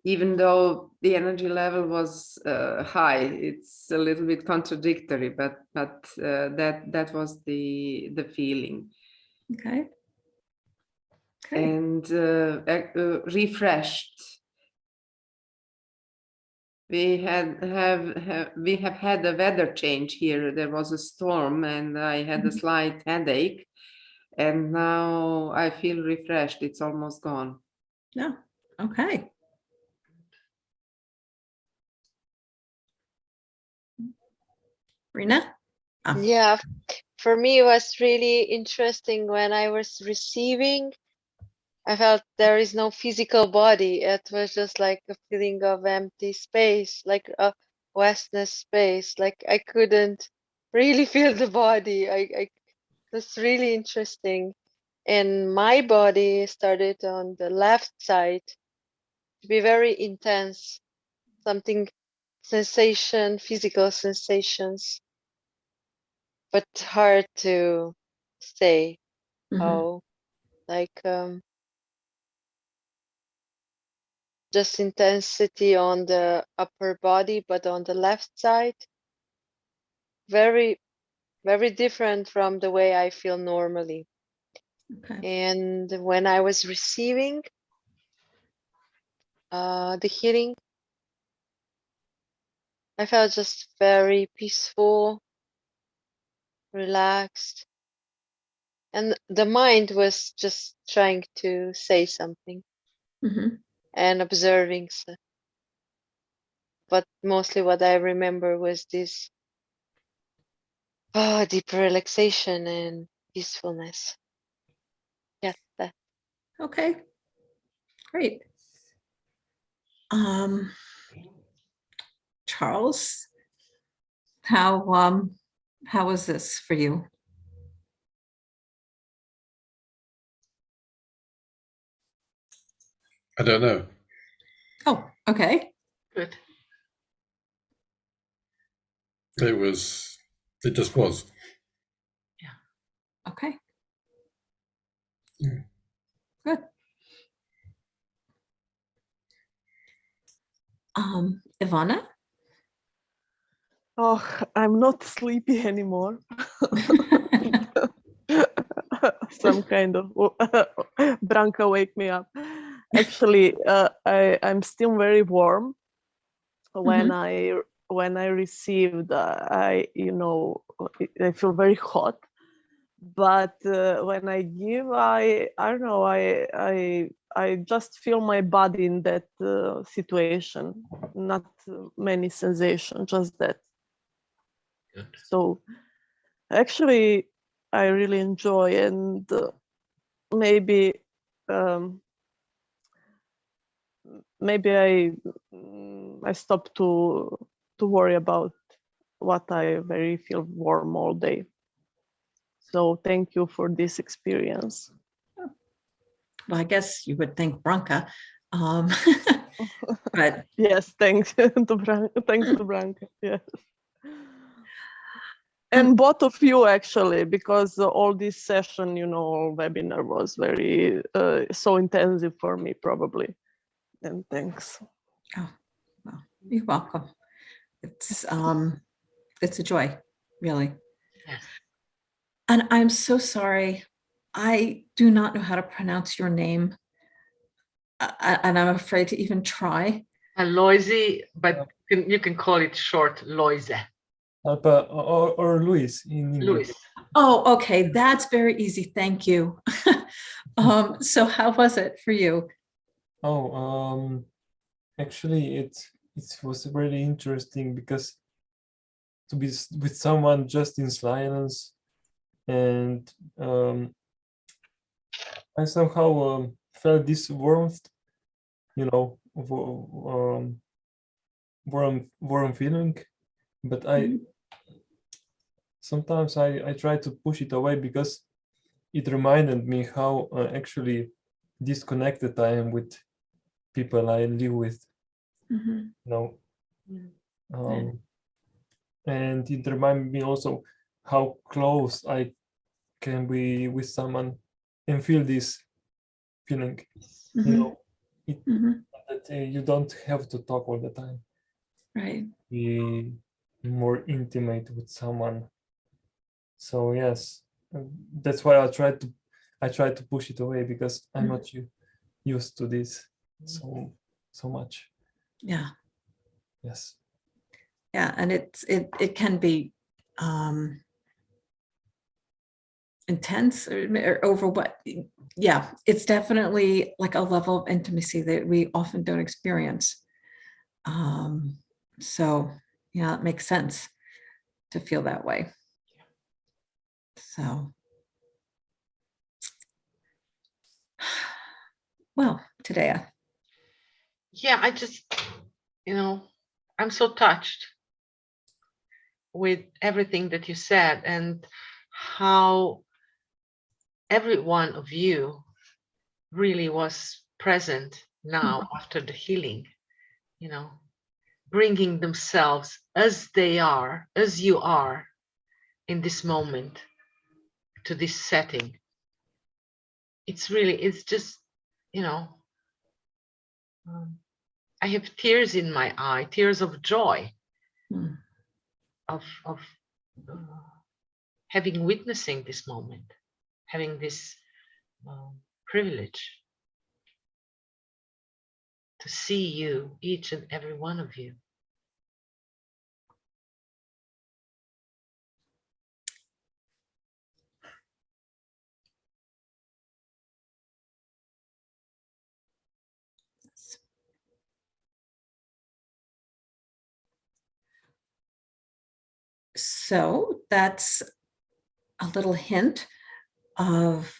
Even though the energy level was high, it's a little bit contradictory, but that was the feeling. Okay. And refreshed. We have had a weather change here. There was a storm, and I had a slight headache, and now I feel refreshed. It's almost gone. Yeah. Okay. Rena? Yeah, for me, it was really interesting when I was receiving. I felt there is no physical body. It was just like a feeling of empty space, like a vastness space. Like I couldn't really feel the body. That's really interesting. And my body started on the left side to be very intense, something physical sensations, but hard to say how. Like just intensity on the upper body, but on the left side, very, very different from the way I feel normally. Okay. And when I was receiving the healing, I felt just very peaceful, relaxed, and the mind was just trying to say something and observing. But mostly what I remember was this deep relaxation and peacefulness. Yes, that. Okay. Great. Charles, how was this for you? I don't know. Oh, okay. Good. It just was. Okay. Mm. Good. Ivana? Oh, I'm not sleepy anymore. Some kind of Branka wake me up. Actually, I'm still very warm. When I received, I feel very hot. But when I give, I don't know, I just feel my body in that situation. Not many sensations, just that. Good. So actually, I really enjoy, and maybe I stop to worry about what I very feel warm all day. So thank you for this experience. Well, I guess you would thank Branka. But yes, thanks to Branka. Thanks to Branka. Yes. And both of you actually, because all this session, webinar was very so intensive for me probably. And thanks. Oh, well, you're welcome. It's a joy, really. Yes. And I'm so sorry. I do not know how to pronounce your name. And I'm afraid to even try. Loise, but you can call it short Loise. Or Luis in English. Luis. Oh, okay. That's very easy. Thank you. So how was it for you? Oh, actually, it was really interesting because to be with someone just in silence, and I somehow felt this warmth, warm feeling, but sometimes I try to push it away because it reminded me how actually disconnected I am with people I live with. And it reminded me also how close I can be with someone and feel this feeling. That you don't have to talk all the time. Right. Be more intimate with someone. So yes, that's why I try to push it away because I'm not used to this so much. Yeah. Yes. Yeah, and it can be intense or over what. Yeah, it's definitely like a level of intimacy that we often don't experience. So yeah, it makes sense to feel that way. So, well, Tadeja. Yeah, I just, I'm so touched with everything that you said and how every one of you really was present now after the healing, bringing themselves as they are, as you are in this moment to this setting. It's just, I have tears in my eye, tears of joy of having witnessing this moment, having this privilege to see you, each and every one of you. So that's a little hint of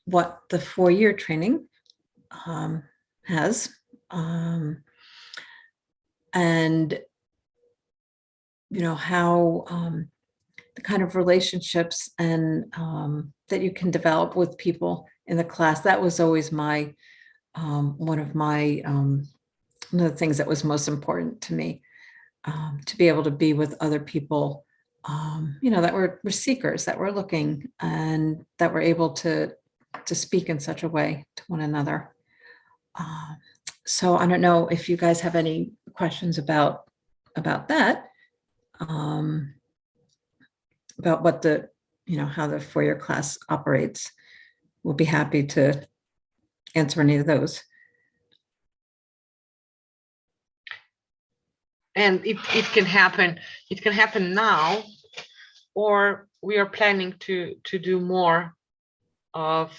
what the 4-year training has and how the kind of relationships and that you can develop with people in the class. That was always my one of the things that was most important to me, to be able to be with other people, that were seekers, that were looking, and that were able to speak in such a way to one another. So I don't know if you guys have any questions about that, about what the, how the 4-year class operates. We'll be happy to answer any of those. And it can happen now, or we are planning to do more of,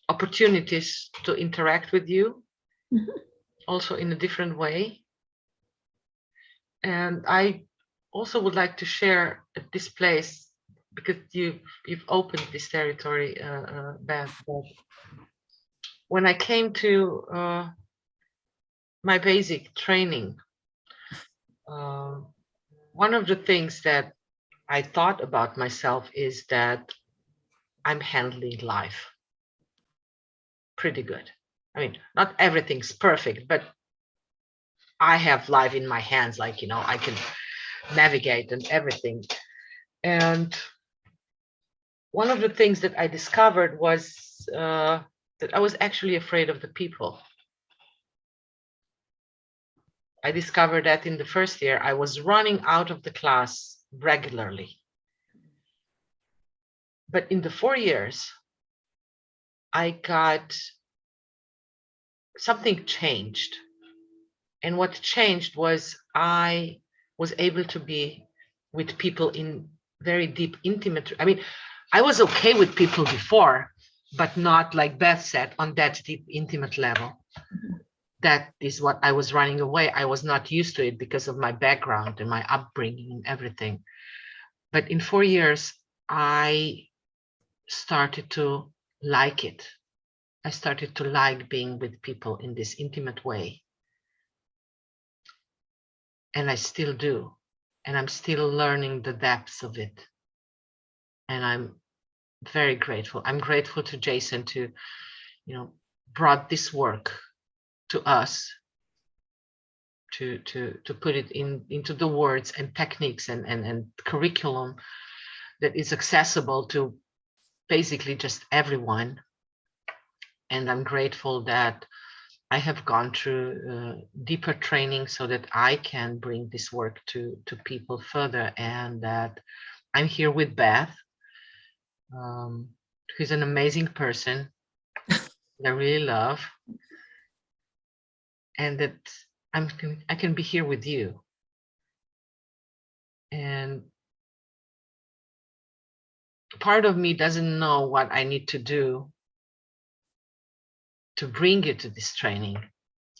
opportunities to interact with you, also in a different way. And I also would like to share at this place, because you've opened this territory, Beth. When I came to my basic training, one of the things that I thought about myself is that I'm handling life pretty good. I mean, not everything's perfect, but I have life in my hands, like, I can navigate and everything. And one of the things that I discovered was that I was actually afraid of the people. I discovered that in the first year, I was running out of the class regularly. But in the 4 years, something changed. And what changed was I was able to be with people in very deep, intimate. I mean, I was okay with people before, but not, like Beth said, on that deep, intimate level. That is what I was running away. I was not used to it because of my background and my upbringing and everything. But in 4 years, I started to like it. I started to like being with people in this intimate way. And I still do. And I'm still learning the depths of it. And I'm very grateful. I'm grateful to Jason to, brought this work to us, to put it into the words and techniques and curriculum that is accessible to basically just everyone. And I'm grateful that I have gone through deeper training so that I can bring this work to people further, and that I'm here with Beth, who's an amazing person that I really love, and that I can be here with you. And part of me doesn't know what I need to do to bring you to this training.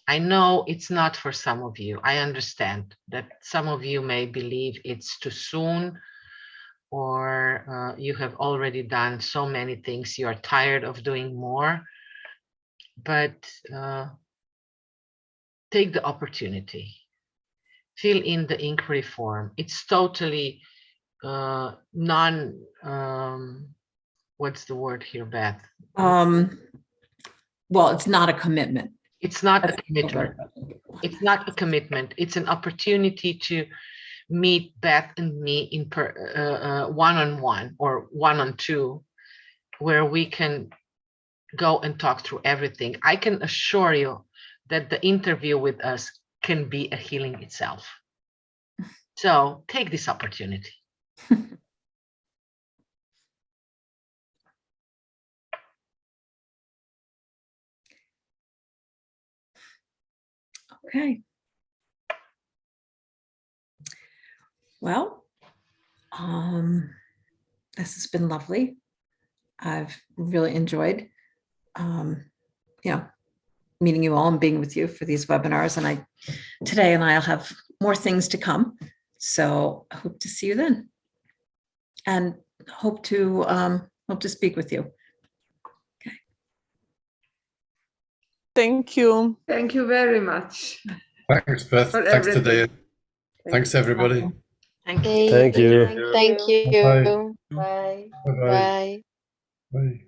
I know it's not for some of you. I understand that some of you may believe it's too soon, or you have already done so many things, you are tired of doing more. But take the opportunity. Fill in the inquiry form. It's totally what's the word here, Beth? Well, it's not a commitment. It's not a commitment. It's not a commitment. It's an opportunity to meet Beth and me in one-on-one or one-on-two, where we can go and talk through everything. I can assure you that the interview with us can be a healing itself. So take this opportunity. Okay. Well, this has been lovely. I've really enjoyed, meeting you all and being with you for these webinars. And today and I'll have more things to come. So I hope to see you then, and hope to speak with you. Thank you. Thank you very much. Thanks, Beth. For Thanks, everything. Tadeja. Thanks, everybody. Thank you. Thank you. Thank you. Thank you. Bye. Bye. Bye-bye. Bye. Bye.